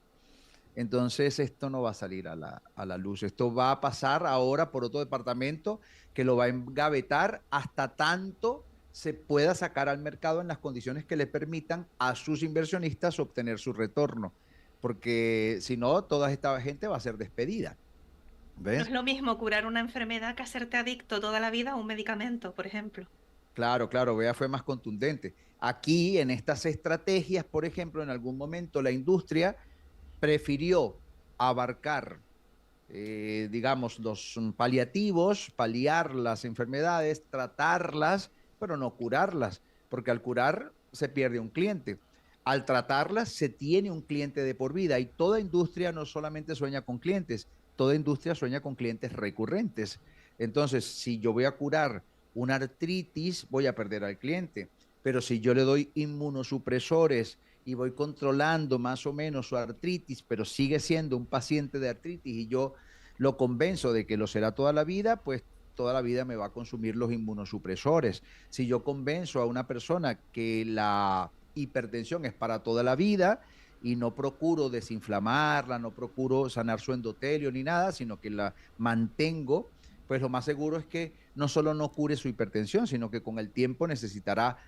entonces esto no va a salir a la luz. Esto va a pasar ahora por otro departamento que lo va a engavetar hasta tanto se pueda sacar al mercado en las condiciones que le permitan a sus inversionistas obtener su retorno, porque si no, toda esta gente va a ser despedida. No es ¿Ves? lo mismo curar una enfermedad que hacerte adicto toda la vida a un medicamento, por ejemplo. Claro, claro, vea, fue más contundente. Aquí, en estas estrategias, por ejemplo, en algún momento la industria prefirió abarcar, digamos, los paliativos, paliar las enfermedades, tratarlas, pero no curarlas, porque al curar se pierde un cliente. Al tratarlas se tiene un cliente de por vida y toda industria no solamente sueña con clientes, toda industria sueña con clientes recurrentes. Entonces, si yo voy a curar una artritis, voy a perder al cliente, pero si yo le doy inmunosupresores y voy controlando más o menos su artritis, pero sigue siendo un paciente de artritis y yo lo convenzo de que lo será toda la vida, pues toda la vida me va a consumir los inmunosupresores. Si yo convenzo a una persona que la hipertensión es para toda la vida y no procuro desinflamarla, no procuro sanar su endotelio ni nada, sino que la mantengo, pues lo más seguro es que no solo no cure su hipertensión, sino que con el tiempo necesitará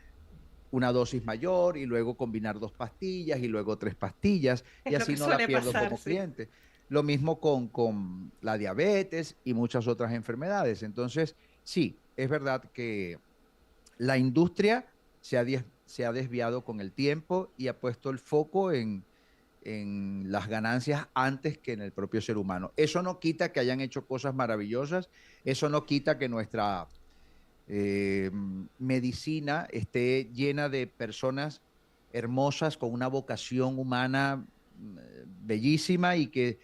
una dosis mayor y luego combinar 2 pastillas y luego 3 pastillas y Es lo así que no la suele pierdo pasar, como sí. cliente. Lo mismo con la diabetes y muchas otras enfermedades. Entonces, sí, es verdad que la industria se ha desviado con el tiempo y ha puesto el foco en las ganancias antes que en el propio ser humano. Eso no quita que hayan hecho cosas maravillosas, eso no quita que nuestra eh, medicina esté llena de personas hermosas con una vocación humana bellísima y que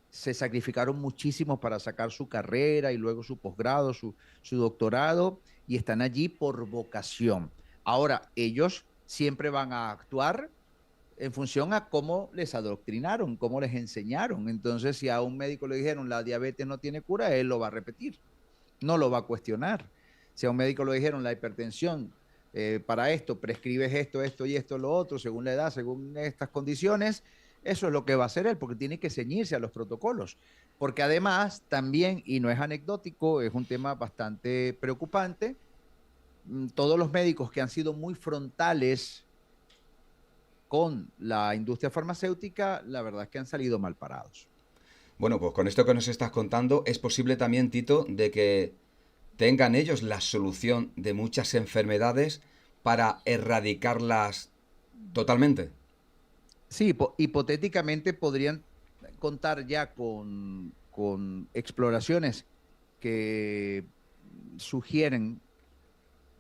se sacrificaron muchísimo para sacar su carrera y luego su posgrado, su doctorado y están allí por vocación. Ahora, ellos siempre van a actuar en función a cómo les adoctrinaron, cómo les enseñaron. Entonces, si a un médico le dijeron la diabetes no tiene cura, él lo va a repetir, no lo va a cuestionar. Si a un médico le dijeron la hipertensión, para esto, prescribes esto, esto y esto, lo otro, según la edad, según estas condiciones, eso es lo que va a hacer él, porque tiene que ceñirse a los protocolos. Porque además, también, y no es anecdótico, es un tema bastante preocupante, todos los médicos que han sido muy frontales con la industria farmacéutica, la verdad es que han salido mal parados. Bueno, pues con esto que nos estás contando, es posible también, Tito, de que tengan ellos la solución de muchas enfermedades para erradicarlas totalmente. Sí, hipotéticamente podrían contar ya con exploraciones que sugieren,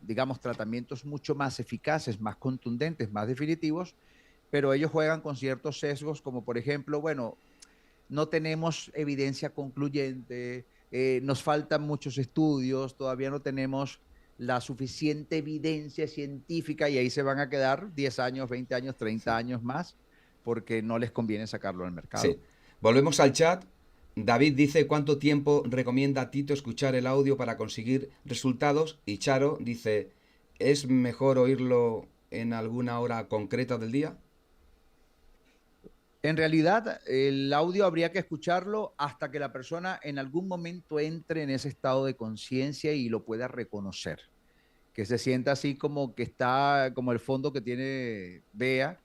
digamos, tratamientos mucho más eficaces, más contundentes, más definitivos, pero ellos juegan con ciertos sesgos, como por ejemplo, bueno, no tenemos evidencia concluyente, nos faltan muchos estudios, todavía no tenemos la suficiente evidencia científica y ahí se van a quedar 10 años, 20 años, 30 Sí. años más porque no les conviene sacarlo al mercado. Sí. Volvemos al chat. David dice cuánto tiempo recomienda a Tito escuchar el audio para conseguir resultados. Y Charo dice, ¿es mejor oírlo en alguna hora concreta del día? En realidad, el audio habría que escucharlo hasta que la persona en algún momento entre en ese estado de conciencia y lo pueda reconocer, que se sienta así como que está, como el fondo que tiene Bea,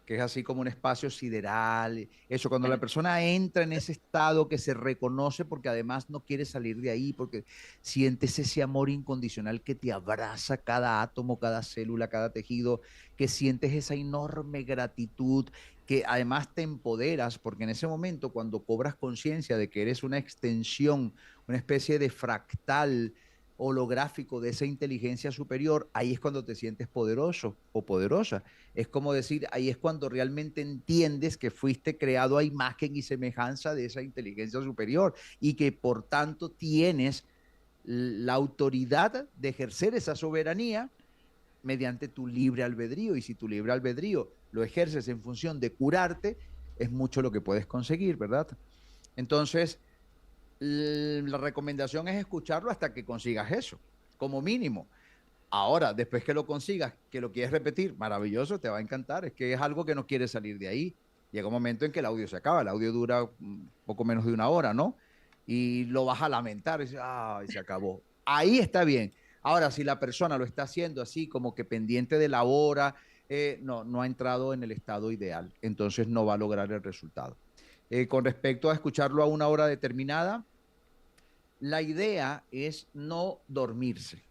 que es así como un espacio sideral. Eso, cuando la persona entra en ese estado que se reconoce porque además no quiere salir de ahí, porque sientes ese amor incondicional que te abraza cada átomo, cada célula, cada tejido, que sientes esa enorme gratitud, que además te empoderas, porque en ese momento cuando cobras conciencia de que eres una extensión, una especie de fractal, holográfico de esa inteligencia superior, ahí es cuando te sientes poderoso o poderosa. Es como decir, ahí es cuando realmente entiendes que fuiste creado a imagen y semejanza de esa inteligencia superior y que por tanto tienes la autoridad de ejercer esa soberanía mediante tu libre albedrío. Y si tu libre albedrío lo ejerces en función de curarte, es mucho lo que puedes conseguir, ¿verdad? Entonces, la recomendación es escucharlo hasta que consigas eso, como mínimo. Ahora, después que lo consigas, que lo quieres repetir, maravilloso, te va a encantar. Es que es algo que no quieres salir de ahí. Llega un momento en que el audio se acaba. El audio dura poco menos de una hora, ¿no? Y lo vas a lamentar. Y dices, ay, se acabó. Ahí está bien. Ahora, si la persona lo está haciendo así, como que pendiente de la hora, no ha entrado en el estado ideal. Entonces no va a lograr el resultado. Con respecto a escucharlo a una hora determinada, la idea es no dormirse.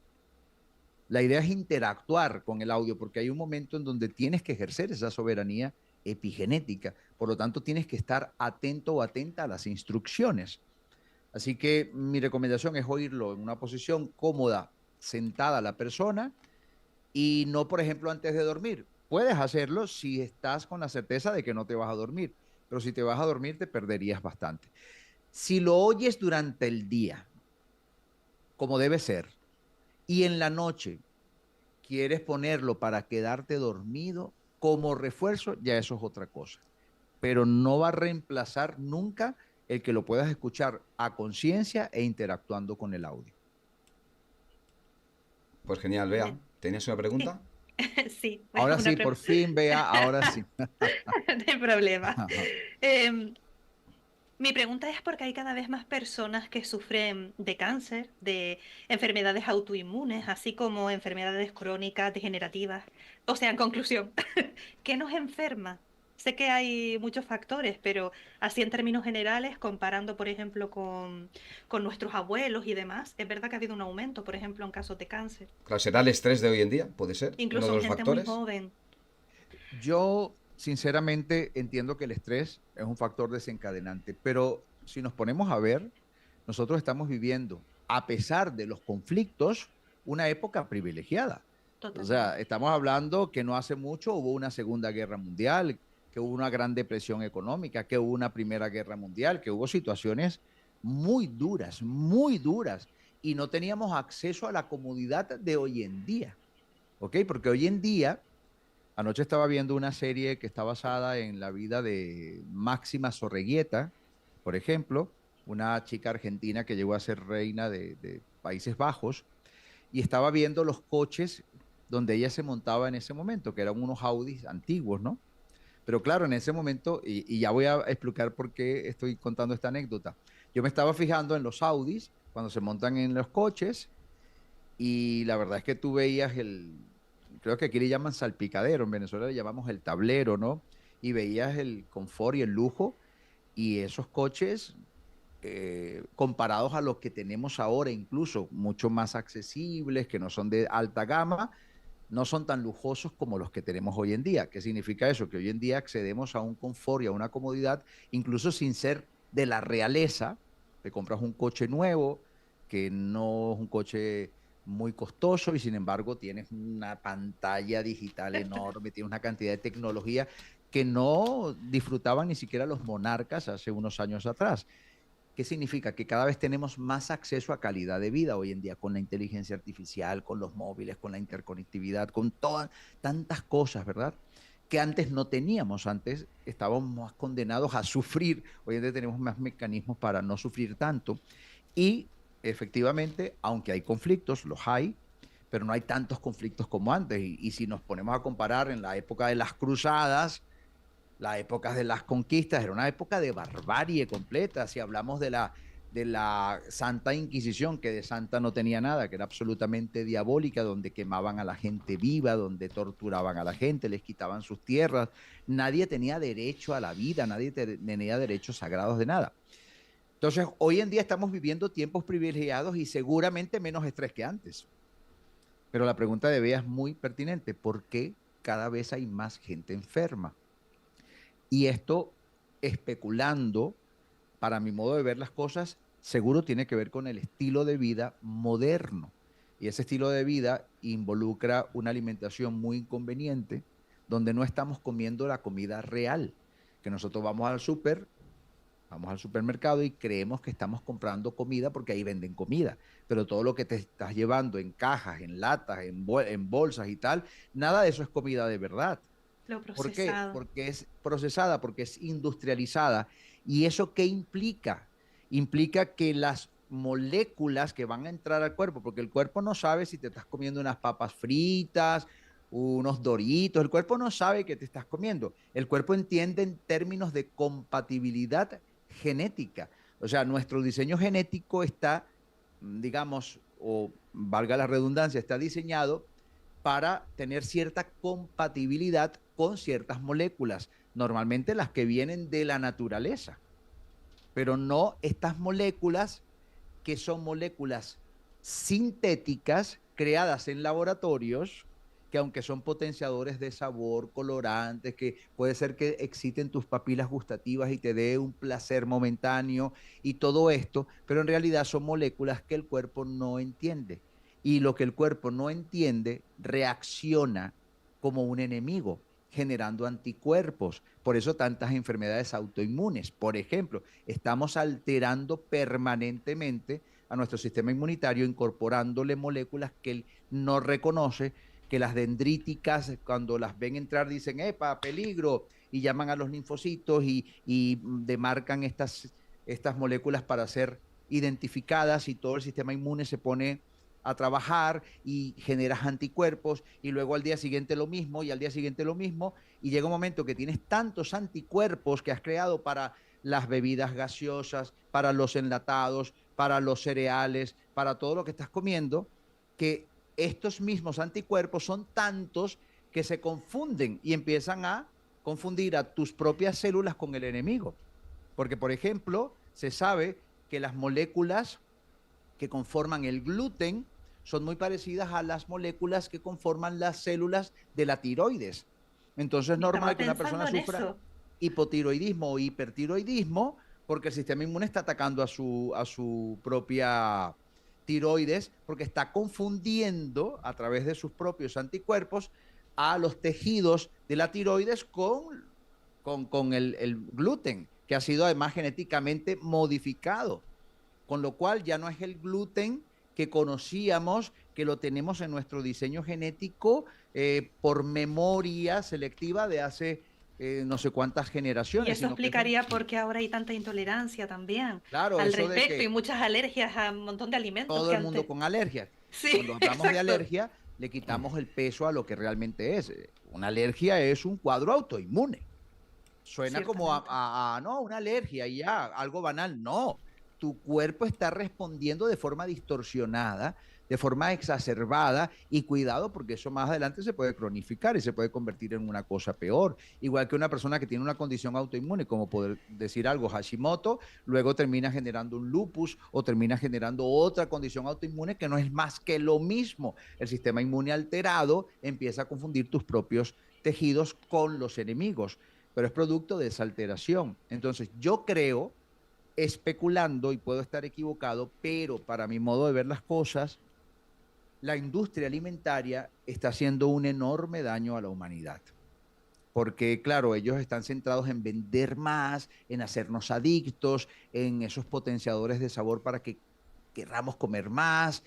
La idea es interactuar con el audio, porque hay un momento en donde tienes que ejercer esa soberanía epigenética. Por lo tanto, tienes que estar atento o atenta a las instrucciones. Así que mi recomendación es oírlo en una posición cómoda, sentada la persona, y no, por ejemplo, antes de dormir. Puedes hacerlo si estás con la certeza de que no te vas a dormir, pero si te vas a dormir te perderías bastante. Si lo oyes durante el día, como debe ser, y en la noche quieres ponerlo para quedarte dormido como refuerzo, ya eso es otra cosa. Pero no va a reemplazar nunca el que lo puedas escuchar a conciencia e interactuando con el audio. Pues genial, Bea. Bien. ¿Tenías una Sí, pregunta? sí, Ahora una sí, por fin, Bea, ahora sí. no hay problema. Em, Mi pregunta es porque hay cada vez más personas que sufren de cáncer, de enfermedades autoinmunes, así como enfermedades crónicas, degenerativas. O sea, en conclusión, ¿qué nos enferma? Sé que hay muchos factores, pero así en términos generales, comparando, por ejemplo, con nuestros abuelos y demás, es verdad que ha habido un aumento, por ejemplo, en casos de cáncer, Claro, ¿será el estrés de hoy en día? ¿Puede ser? ¿Uno incluso de en los gente muy factores? joven. Yo, sinceramente, entiendo que el estrés es un factor desencadenante, pero si nos ponemos a ver, nosotros estamos viviendo, a pesar de los conflictos, una época privilegiada. O sea, Totalmente. estamos hablando que no hace mucho hubo una Segunda Guerra Mundial, que hubo una gran depresión económica, que hubo una Primera Guerra Mundial, que hubo situaciones muy duras, y no teníamos acceso a la comodidad de hoy en día, ¿ok? Porque hoy en día, anoche estaba viendo una serie que está basada en la vida de Máxima Zorreguieta, por ejemplo, una chica argentina que llegó a ser reina de Países Bajos, y estaba viendo los coches donde ella se montaba en ese momento, que eran unos Audis antiguos, ¿no? Pero claro, en ese momento, y ya voy a explicar por qué estoy contando esta anécdota, yo me estaba fijando en los Audis cuando se montan en los coches, y la verdad es que tú veías creo que aquí le llaman salpicadero, en Venezuela le llamamos el tablero, ¿no? Y veías el confort y el lujo, y esos coches, comparados a los que tenemos ahora, incluso mucho más accesibles, que no son de alta gama, no son tan lujosos como los que tenemos hoy en día. ¿Qué significa eso? Que hoy en día accedemos a un confort y a una comodidad, incluso sin ser de la realeza. Te compras un coche nuevo, que no es un coche muy costoso, y sin embargo tienes una pantalla digital enorme, tienes una cantidad de tecnología que no disfrutaban ni siquiera los monarcas hace unos años atrás. ¿Qué significa? Que cada vez tenemos más acceso a calidad de vida hoy en día con la inteligencia artificial, con los móviles, con la interconectividad, con todas tantas cosas, ¿verdad? Que antes no teníamos, antes estábamos más condenados a sufrir, hoy en día tenemos más mecanismos para no sufrir tanto. Y efectivamente, aunque hay conflictos, los hay, pero no hay tantos conflictos como antes. Y si nos ponemos a comparar en la época de las cruzadas, la época de las conquistas, era una época de barbarie completa. Si hablamos de la Santa Inquisición, que de santa no tenía nada, que era absolutamente diabólica, donde quemaban a la gente viva, donde torturaban a la gente, les quitaban sus tierras, nadie tenía derecho a la vida, nadie tenía derechos sagrados de nada. Entonces, hoy en día estamos viviendo tiempos privilegiados y seguramente menos estrés que antes. Pero la pregunta de Bea es muy pertinente. ¿Por qué cada vez hay más gente enferma? Y esto, especulando, para mi modo de ver las cosas, seguro tiene que ver con el estilo de vida moderno. Y ese estilo de vida involucra una alimentación muy inconveniente, donde no estamos comiendo la comida real, que nosotros vamos al supermercado y creemos que estamos comprando comida porque ahí venden comida, pero todo lo que te estás llevando en cajas, en latas, en bolsas y tal, nada de eso es comida de verdad. Lo ¿Por qué? procesado. Porque es procesada, porque es industrializada. ¿Y eso qué implica? Implica que las moléculas que van a entrar al cuerpo, porque el cuerpo no sabe si te estás comiendo unas papas fritas, unos doritos, el cuerpo no sabe que te estás comiendo. El cuerpo entiende en términos de compatibilidad genética. O sea, nuestro diseño genético está, digamos, o valga la redundancia, está diseñado para tener cierta compatibilidad con ciertas moléculas, normalmente las que vienen de la naturaleza, pero no estas moléculas que son moléculas sintéticas creadas en laboratorios, que aunque son potenciadores de sabor, colorantes, que puede ser que exciten tus papilas gustativas y te dé un placer momentáneo y todo esto, pero en realidad son moléculas que el cuerpo no entiende. Y lo que el cuerpo no entiende reacciona como un enemigo, generando anticuerpos. Por eso tantas enfermedades autoinmunes. Por ejemplo, estamos alterando permanentemente a nuestro sistema inmunitario, incorporándole moléculas que él no reconoce, que las dendríticas, cuando las ven entrar, dicen, ¡epa, peligro! Y llaman a los linfocitos y demarcan estas moléculas para ser identificadas y todo el sistema inmune se pone a trabajar y generas anticuerpos y luego al día siguiente lo mismo y al día siguiente lo mismo y llega un momento que tienes tantos anticuerpos que has creado para las bebidas gaseosas, para los enlatados, para los cereales, para todo lo que estás comiendo, que estos mismos anticuerpos son tantos que se confunden y empiezan a confundir a tus propias células con el enemigo. Porque, por ejemplo, se sabe que las moléculas que conforman el gluten son muy parecidas a las moléculas que conforman las células de la tiroides. Entonces es normal que una persona sufra hipotiroidismo o hipertiroidismo porque el sistema inmune está atacando a su propia tiroides porque está confundiendo a través de sus propios anticuerpos a los tejidos de la tiroides con el gluten, que ha sido además genéticamente modificado, con lo cual ya no es el gluten que conocíamos, que lo tenemos en nuestro diseño genético por memoria selectiva de hace no sé cuántas generaciones. Y eso explicaría por qué ahora hay tanta intolerancia también claro, al eso respecto y muchas alergias a un montón de alimentos. Todo el mundo con alergias. Sí, cuando hablamos exacto. de alergia, le quitamos el peso a lo que realmente es. Una alergia es un cuadro autoinmune. Suena como no, una alergia y ya, algo banal. No, tu cuerpo está respondiendo de forma distorsionada, de forma exacerbada y cuidado porque eso más adelante se puede cronificar y se puede convertir en una cosa peor. Igual que una persona que tiene una condición autoinmune, como poder decir algo Hashimoto, luego termina generando un lupus o termina generando otra condición autoinmune que no es más que lo mismo. El sistema inmune alterado empieza a confundir tus propios tejidos con los enemigos, pero es producto de esa alteración. Entonces yo creo, especulando, y puedo estar equivocado, pero para mi modo de ver las cosas, la industria alimentaria está haciendo un enorme daño a la humanidad. Porque, claro, ellos están centrados en vender más, en hacernos adictos, en esos potenciadores de sabor para que querramos comer más,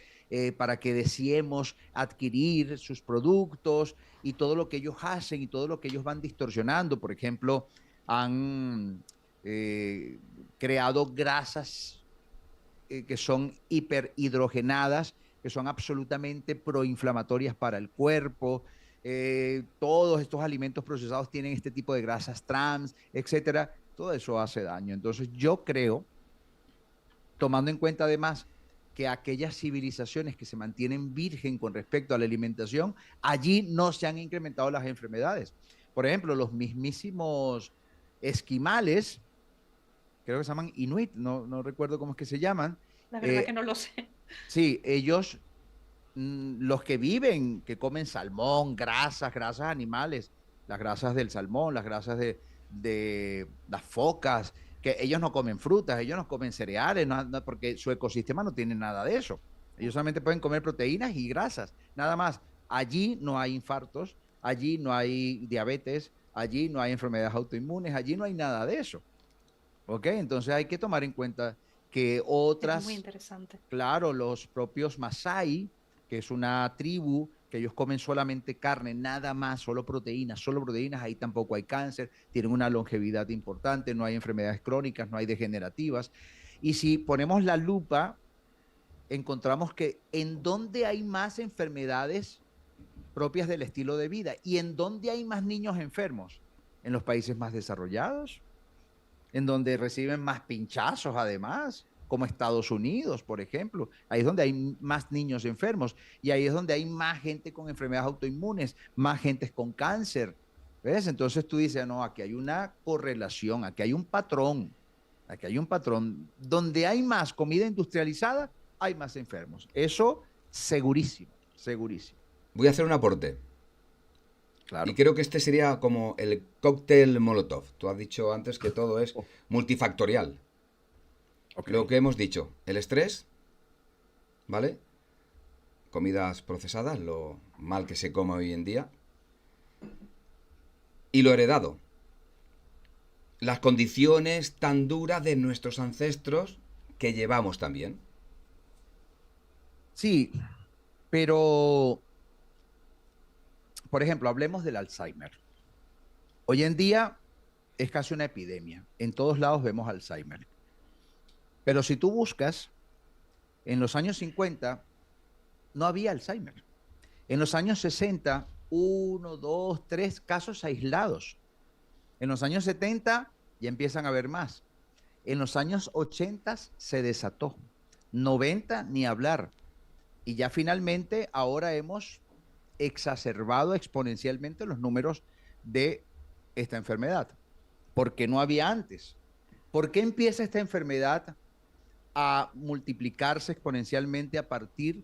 para que deseemos adquirir sus productos y todo lo que ellos hacen y todo lo que ellos van distorsionando. Por ejemplo, han creado grasas que son hiperhidrogenadas, que son absolutamente proinflamatorias para el cuerpo. Todos estos alimentos procesados tienen este tipo de grasas trans, etcétera. Todo eso hace daño. Entonces yo creo, tomando en cuenta además que aquellas civilizaciones que se mantienen virgen con respecto a la alimentación, allí no se han incrementado las enfermedades. Por ejemplo, los mismísimos esquimales, creo que se llaman inuit, no recuerdo cómo es que se llaman. La verdad que no lo sé. Sí, ellos, los que viven, que comen salmón, grasas animales, las grasas del salmón, las grasas de las focas, que ellos no comen frutas, ellos no comen cereales, porque su ecosistema no tiene nada de eso. Ellos solamente pueden comer proteínas y grasas, nada más. Allí no hay infartos, allí no hay diabetes, allí no hay enfermedades autoinmunes, allí no hay nada de eso. ¿Ok? Entonces hay que tomar en cuenta que Es muy otras, interesante. claro, los propios Masái, que es una tribu que ellos comen solamente carne, nada más, solo proteínas, ahí tampoco hay cáncer, tienen una longevidad importante, no hay enfermedades crónicas, no hay degenerativas. Y si ponemos la lupa, encontramos que en dónde hay más enfermedades propias del estilo de vida y en dónde hay más niños enfermos, en los países más desarrollados, en donde reciben más pinchazos además, como Estados Unidos, por ejemplo. Ahí es donde hay más niños enfermos y ahí es donde hay más gente con enfermedades autoinmunes, más gente con cáncer. ¿Ves? Entonces tú dices, no, aquí hay una correlación, aquí hay un patrón, aquí hay un patrón. Donde hay más comida industrializada, hay más enfermos. Eso segurísimo, segurísimo. Voy a hacer un aporte. Y Claro. creo que este sería como el cóctel Molotov. Tú has dicho antes que todo es Oh, multifactorial. ok. Lo que hemos dicho, el estrés, ¿vale? Comidas procesadas, lo mal que se come hoy en día. Y lo heredado. Las condiciones tan duras de nuestros ancestros que llevamos también. Sí, pero, por ejemplo, hablemos del Alzheimer. Hoy en día es casi una epidemia. En todos lados vemos Alzheimer. Pero si tú buscas, en los años 50 no había Alzheimer. En los años 60, uno, dos, tres casos aislados. En los años 70 ya empiezan a haber más. En los años 80 se desató. 90 ni hablar. Y ya finalmente ahora hemos exacerbado exponencialmente los números de esta enfermedad. ¿Por qué no había antes? ¿Por qué empieza esta enfermedad a multiplicarse exponencialmente a partir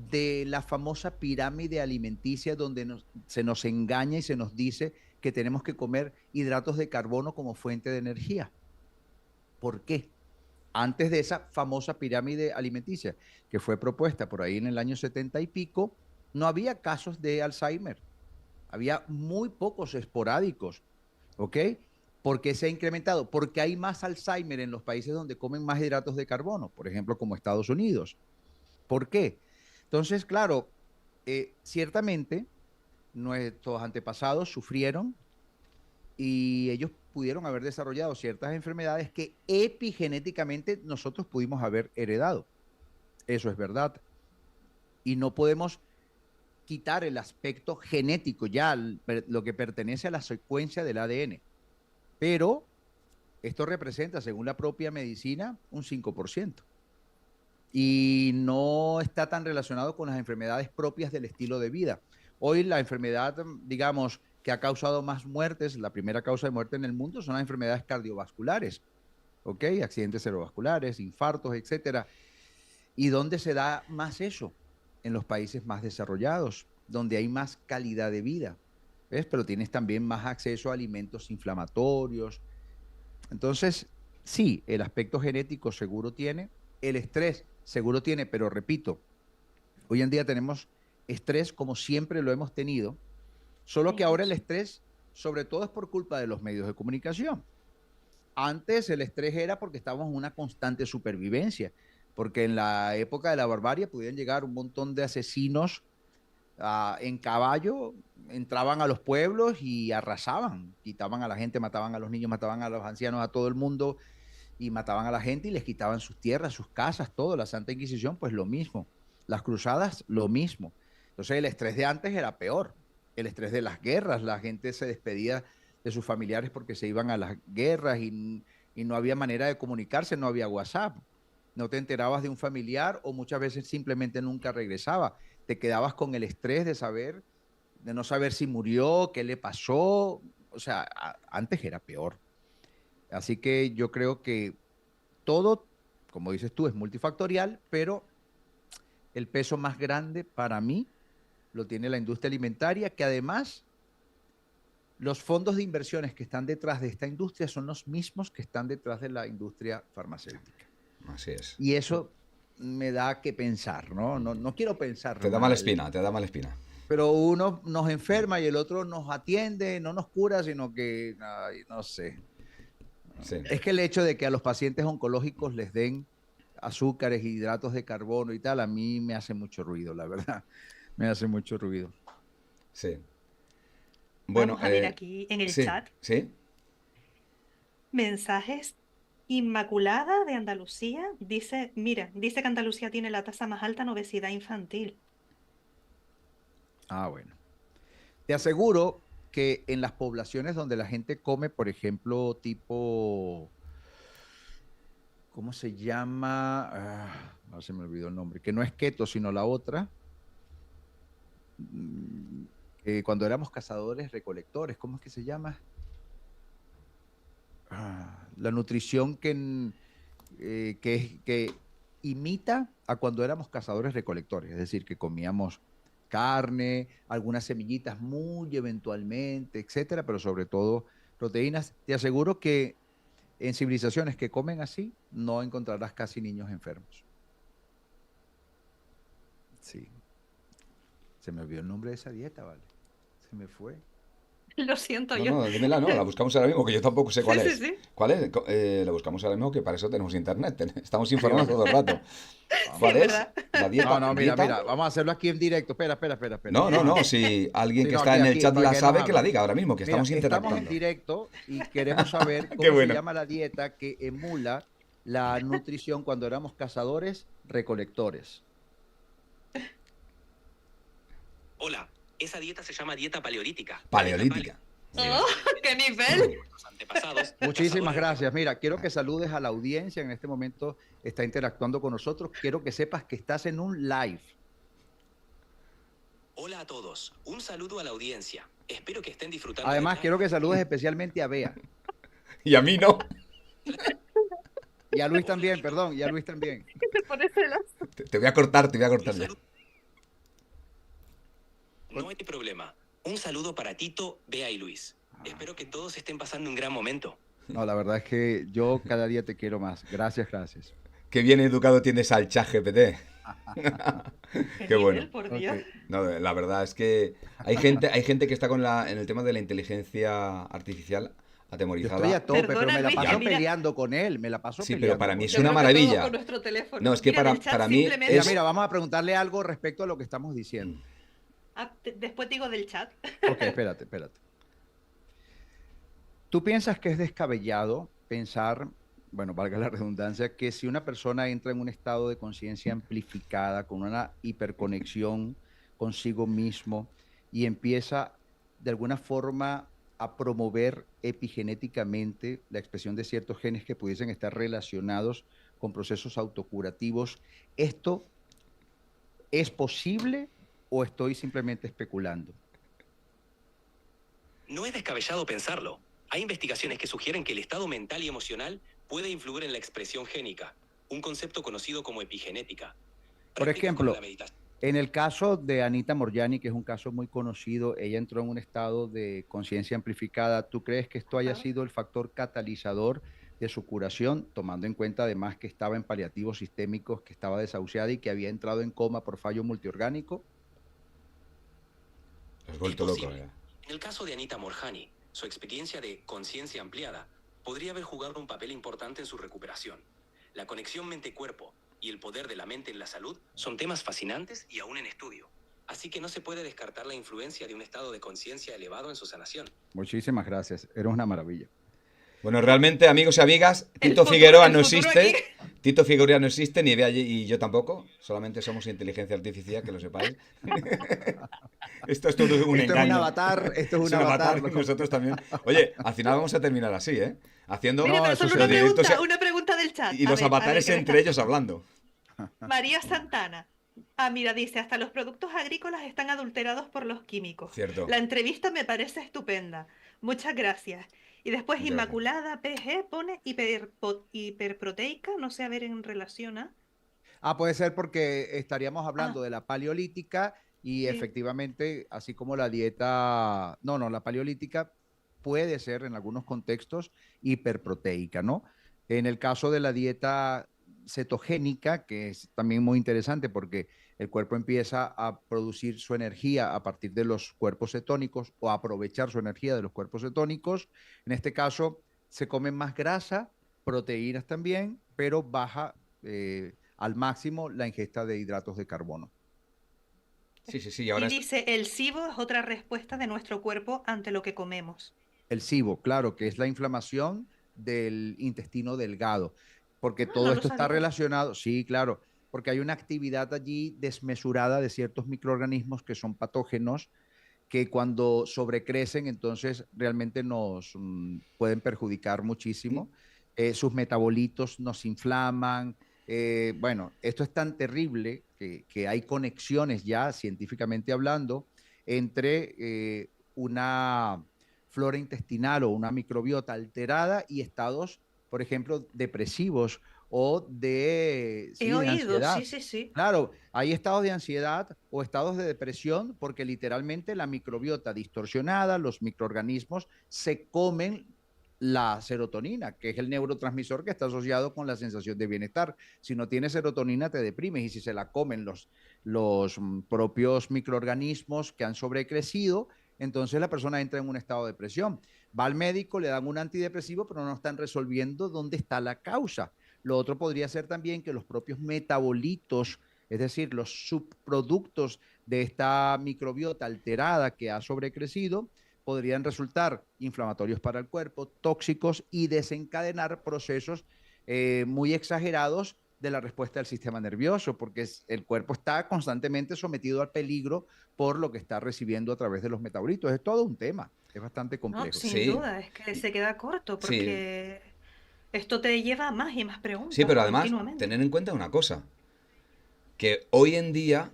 de la famosa pirámide alimenticia donde se nos engaña y se nos dice que tenemos que comer hidratos de carbono como fuente de energía? ¿Por qué? Antes de esa famosa pirámide alimenticia que fue propuesta por ahí en el año 70 y pico, no había casos de Alzheimer. Había muy pocos esporádicos, ¿ok? ¿Por qué se ha incrementado? Porque hay más Alzheimer en los países donde comen más hidratos de carbono, por ejemplo, como Estados Unidos. ¿Por qué? Entonces, claro, ciertamente nuestros antepasados sufrieron y ellos pudieron haber desarrollado ciertas enfermedades que epigenéticamente nosotros pudimos haber heredado. Eso es verdad. Y no podemos quitar el aspecto genético, ya lo que pertenece a la secuencia del ADN. Pero esto representa, según la propia medicina, un 5%. Y no está tan relacionado con las enfermedades propias del estilo de vida. Hoy la enfermedad, digamos, que ha causado más muertes, la primera causa de muerte en el mundo son las enfermedades cardiovasculares, ¿ok? Accidentes cerebrovasculares, infartos, etcétera. ¿Y dónde se da más eso? En los países más desarrollados, donde hay más calidad de vida, ¿ves? Pero tienes también más acceso a alimentos inflamatorios. Entonces, sí, el aspecto genético seguro tiene, el estrés seguro tiene, pero repito, hoy en día tenemos estrés como siempre lo hemos tenido, solo que ahora el estrés sobre todo es por culpa de los medios de comunicación. Antes el estrés era porque estábamos en una constante supervivencia, porque en la época de la barbarie pudieron llegar un montón de asesinos en caballo, entraban a los pueblos y arrasaban, quitaban a la gente, mataban a los niños, mataban a los ancianos, a todo el mundo, y mataban a la gente y les quitaban sus tierras, sus casas, todo. La Santa Inquisición, pues lo mismo. Las cruzadas, lo mismo. Entonces el estrés de antes era peor. El estrés de las guerras, la gente se despedía de sus familiares porque se iban a las guerras y no había manera de comunicarse, no había WhatsApp. No te enterabas de un familiar o muchas veces simplemente nunca regresaba. Te quedabas con el estrés de saber, de no saber si murió, qué le pasó. O sea, antes era peor. Así que yo creo que todo, como dices tú, es multifactorial, pero el peso más grande para mí lo tiene la industria alimentaria, que además los fondos de inversiones que están detrás de esta industria son los mismos que están detrás de la industria farmacéutica. Así es. Y eso me da que pensar, ¿no? No quiero pensar Te da mala mal. espina, te da mala espina. Pero uno nos enferma y el otro nos atiende, no nos cura, sino que, ay, no sé. Sí. Es que el hecho de que a los pacientes oncológicos les den azúcares, hidratos de carbono y tal, a mí me hace mucho ruido, la verdad. Me hace mucho ruido. Sí. Bueno, Vamos a ver aquí en el sí, chat sí. mensajes. Inmaculada de Andalucía dice, mira, dice que Andalucía tiene la tasa más alta en obesidad infantil. Ah, bueno. Te aseguro que en las poblaciones donde la gente come, por ejemplo, tipo, ¿cómo se llama? No se me olvidó el nombre, que no es keto, sino la otra. Cuando éramos cazadores recolectores, ¿cómo es que se llama? La nutrición que imita a cuando éramos cazadores recolectores, es decir, que comíamos carne, algunas semillitas muy eventualmente, etcétera, pero sobre todo proteínas. Te aseguro que en civilizaciones que comen así, no encontrarás casi niños enfermos. Sí. Se me olvidó el nombre de esa dieta, ¿vale? Se me fue. Lo siento No, yo. no, dímela, no, la buscamos ahora mismo, que yo tampoco sé cuál Sí, sí, es. sí. ¿Cuál es? La buscamos ahora mismo, que para eso tenemos internet. Estamos informados todo el rato. Sí, ¿Cuál es es? verdad. ¿La No, dieta? no, mira, ¿Dieta? mira, vamos a hacerlo aquí en directo. Espera. No, no, Vamos no, a- si alguien Sí, que no, está aquí, en el aquí, chat para la que nos sabe, que la hablen. diga ahora mismo, que Mira, estamos estamos en interactuando. directo y queremos saber Qué cómo se bueno. llama la dieta que emula la nutrición cuando éramos cazadores recolectores. Hola, esa dieta se llama dieta paleolítica. Paleolítica. Se ¡Oh, basa en qué alimentos nivel! de nuestros antepasados. Muchísimas cazadores gracias. Mira, quiero que saludes a la audiencia. En este momento está interactuando con nosotros. Quiero que sepas que estás en un live. Hola a todos. Un saludo a la audiencia. Espero que estén disfrutando. Además, del quiero que live. saludes especialmente a Bea. Y a mí no. Y a Luis también, perdón, y a Luis también. Se pone celoso. Te voy a cortar, te voy a Un cortar ya. saludo. No hay problema. Un saludo para Tito, Bea y Luis. Espero que todos estén pasando un gran momento. No, la verdad es que yo cada día te quiero más. Gracias, gracias. Qué bien educado tienes al chat GPT. Qué Qué bueno. nivel, por Dios. Ok. No, la verdad es que hay gente que está en el tema de la inteligencia artificial Yo atemorizada. estoy a tope, Perdona, pero me la Luis, paso que mira- peleando con él. Me la paso Sí, peleando pero para mí con es Yo una creo que todos maravilla. con nuestro teléfono. No, es que Mira, en el chat para mí simplemente- Mira, es... mira, vamos a preguntarle algo respecto a lo que estamos diciendo. Después digo del chat. Ok, espérate. ¿Tú piensas que es descabellado pensar, bueno, valga la redundancia, que si una persona entra en un estado de conciencia amplificada, con una hiperconexión consigo mismo y empieza de alguna forma a promover epigenéticamente la expresión de ciertos genes que pudiesen estar relacionados con procesos autocurativos, ¿esto es posible o estoy simplemente especulando? No es descabellado pensarlo. Hay investigaciones que sugieren que el estado mental y emocional puede influir en la expresión génica, un concepto conocido como epigenética. Por Prácticas ejemplo, como la meditación. en el caso de Anita Morjani, que es un caso muy conocido, ella entró en un estado de conciencia amplificada. ¿Tú crees que esto haya Claro. sido el factor catalizador de su curación, tomando en cuenta además que estaba en paliativos sistémicos, que estaba desahuciada y que había entrado en coma por fallo multiorgánico? Has vuelto loco, posible. ¿eh? En el caso de Anita Morjani, su experiencia de conciencia ampliada podría haber jugado un papel importante en su recuperación. La conexión mente-cuerpo y el poder de la mente en la salud son temas fascinantes y aún en estudio. Así que no se puede descartar la influencia de un estado de conciencia elevado en su sanación. Muchísimas gracias, eres una maravilla. Bueno, realmente, amigos y amigas, El Tito futuro- Figueroa el no futuro existe. aquí. Tito Figueroa no existe, ni Bea y yo tampoco. Solamente somos inteligencia artificial, que lo sepáis. Esto es todo un Esto es engaño. un avatar, esto es Es un avatar. y nosotros también. Oye, al final vamos a terminar así, ¿eh? Haciendo Mira, No, pero eso solo se una ve. directos pregunta, una pregunta del chat. y A los ver, avatares que me entre ellos hablando. María Santana. Ah, mira, dice, hasta los productos agrícolas están adulterados por los químicos. Cierto. La entrevista me parece estupenda. Muchas gracias. Y después Muchas Inmaculada PG pone hiperproteica, no sé, a ver en relación a... Puede ser porque estaríamos hablando Ah. de la paleolítica y Sí. efectivamente, así como la dieta, no, la paleolítica puede ser en algunos contextos hiperproteica, ¿no? En el caso de la dieta cetogénica, que es también muy interesante porque el cuerpo empieza a producir su energía a partir de los cuerpos cetónicos o a aprovechar su energía de los cuerpos cetónicos. En este caso, se come más grasa, proteínas también, pero baja al máximo la ingesta de hidratos de carbono. Sí, sí, sí. Y ahora Y es... dice, el SIBO es otra respuesta de nuestro cuerpo ante lo que comemos. El SIBO, claro, que es la inflamación del intestino delgado, porque Ah, todo no lo esto está sabía. relacionado, sí, claro, porque hay una actividad allí desmesurada de ciertos microorganismos que son patógenos, que cuando sobrecrecen, entonces realmente nos pueden perjudicar muchísimo. Sus metabolitos nos inflaman. Bueno, esto es tan terrible que hay conexiones ya científicamente hablando entre una flora intestinal o una microbiota alterada y estados, por ejemplo, depresivos o de, He sí, de oído, sí, ansiedad. sí, sí. Claro, hay estados de ansiedad o estados de depresión porque literalmente la microbiota distorsionada, los microorganismos se comen la serotonina, que es el neurotransmisor que está asociado con la sensación de bienestar. Si no tienes serotonina te deprimes y si se la comen los propios microorganismos que han sobrecrecido, entonces la persona entra en un estado de depresión. Va al médico, le dan un antidepresivo, pero no están resolviendo dónde está la causa. Lo otro podría ser también que los propios metabolitos, es decir, los subproductos de esta microbiota alterada que ha sobrecrecido, podrían resultar inflamatorios para el cuerpo, tóxicos y desencadenar procesos muy exagerados de la respuesta del sistema nervioso, porque el cuerpo está constantemente sometido al peligro por lo que está recibiendo a través de los metabolitos. Es todo un tema, es bastante No, complejo. sin Sí, duda, es que se queda corto sí, porque esto te lleva a más y más sí, preguntas pero además, continuamente. tener en cuenta una cosa, que hoy en día,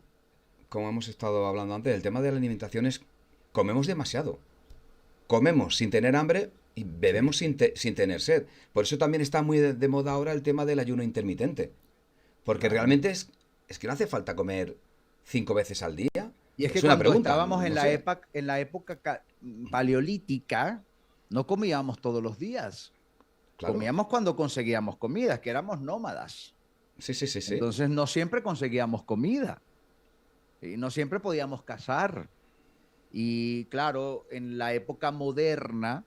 como hemos estado hablando antes, el tema de la alimentación es comemos demasiado. Comemos sin tener hambre y bebemos Sí. sin tener sed. Por eso también está muy de moda ahora el tema del ayuno intermitente. Porque Claro. realmente es que no hace falta comer 5 veces al día. Y es que Es una cuando pregunta, estábamos no sé. en la época paleolítica, no comíamos todos los días. Claro. Comíamos cuando conseguíamos comida, que éramos nómadas. Sí, sí, sí, sí. Entonces no siempre conseguíamos comida y no siempre podíamos cazar. Y claro, en la época moderna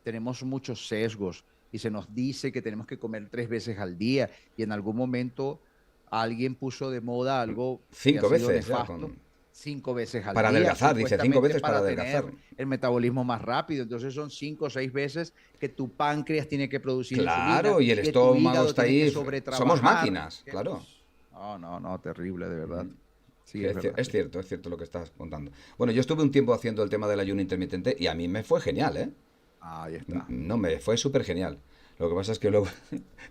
tenemos muchos sesgos y se nos dice que tenemos que comer 3 veces al día y en algún momento alguien puso de moda algo que ha Cinco sido veces ya nefasto, con... 5 veces al Para día, adelgazar, dice, cinco supuestamente veces para para adelgazar. tener el metabolismo más rápido. Entonces son 5 o 6 veces que tu páncreas tiene que producir insulina, Claro, y el que tu estómago hígado está tiene que ahí. Somos sobretrabajar. máquinas, claro. No, no, no, terrible, de verdad. Mm. Sí, es verdad. Es cierto lo que estás contando. Bueno, yo estuve un tiempo haciendo el tema del ayuno intermitente y a mí me fue genial, ¿eh? Ahí está. No, me fue súper genial. Lo que pasa es que luego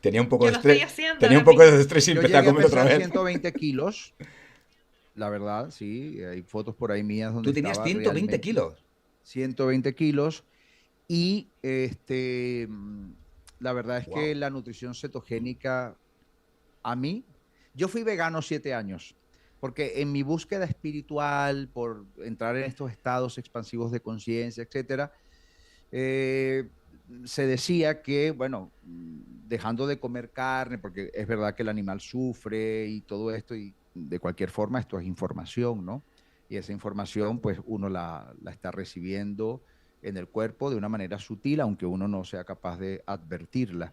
tenía un poco Yo de lo estoy estrés, haciendo tenía un ahora poco de mismo. estrés y Yo empecé a llegué a comer otra pesar vez. 120 kilos, la verdad, sí. Hay fotos por ahí mías donde Tú tenías estaba 120 realmente kilos. 120 kilos. Y la verdad es que Wow. la nutrición cetogénica, a mí, yo fui vegano 7 años, porque en mi búsqueda espiritual, por entrar en estos estados expansivos de conciencia, etcétera, eh, se decía que, bueno, dejando de comer carne, porque es verdad que el animal sufre y todo esto, y de cualquier forma esto es información, ¿no? Y esa información, pues uno la está recibiendo en el cuerpo de una manera sutil, aunque uno no sea capaz de advertirla.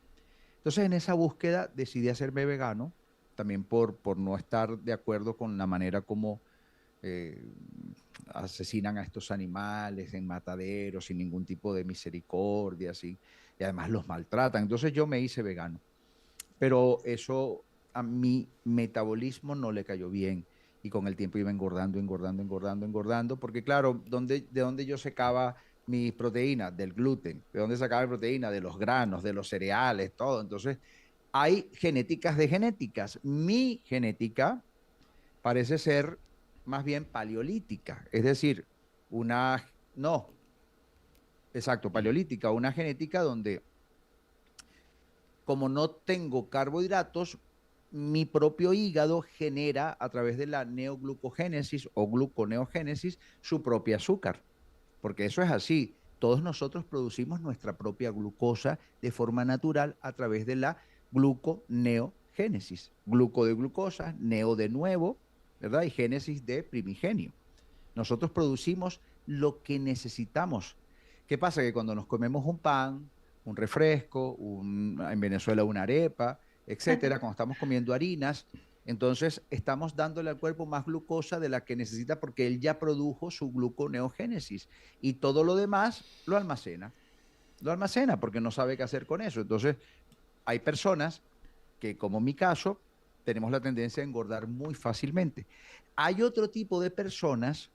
Entonces, en esa búsqueda decidí hacerme vegano, también por no estar de acuerdo con la manera como eh, asesinan a estos animales en mataderos sin ningún tipo de misericordia, ¿sí? Y además los maltratan. Entonces yo me hice vegano, pero eso a mi metabolismo no le cayó bien y con el tiempo iba engordando, engordando, engordando, engordando, porque claro, ¿de dónde yo sacaba mis proteínas? Del gluten. ¿De dónde sacaba mi proteína? De los granos, de los cereales, todo. Entonces, hay genéticas de genéticas. Mi genética parece ser más bien paleolítica, es decir, no, exacto, paleolítica, una genética donde como no tengo carbohidratos, mi propio hígado genera a través de la neoglucogénesis o gluconeogénesis su propio azúcar, porque eso es así. Todos nosotros producimos nuestra propia glucosa de forma natural a través de la gluconeogénesis. neogénesis. Gluco de glucosa, neo de nuevo, ¿verdad? Y génesis de primigenio. Nosotros producimos lo que necesitamos. ¿Qué pasa? Que cuando nos comemos un pan, un refresco, en Venezuela una arepa, etcétera, cuando estamos comiendo harinas, entonces estamos dándole al cuerpo más glucosa de la que necesita porque él ya produjo su gluconeogénesis y todo lo demás lo almacena. Lo almacena porque no sabe qué hacer con eso. Entonces, hay personas que, como mi caso, tenemos la tendencia a engordar muy fácilmente. Hay otro tipo de personas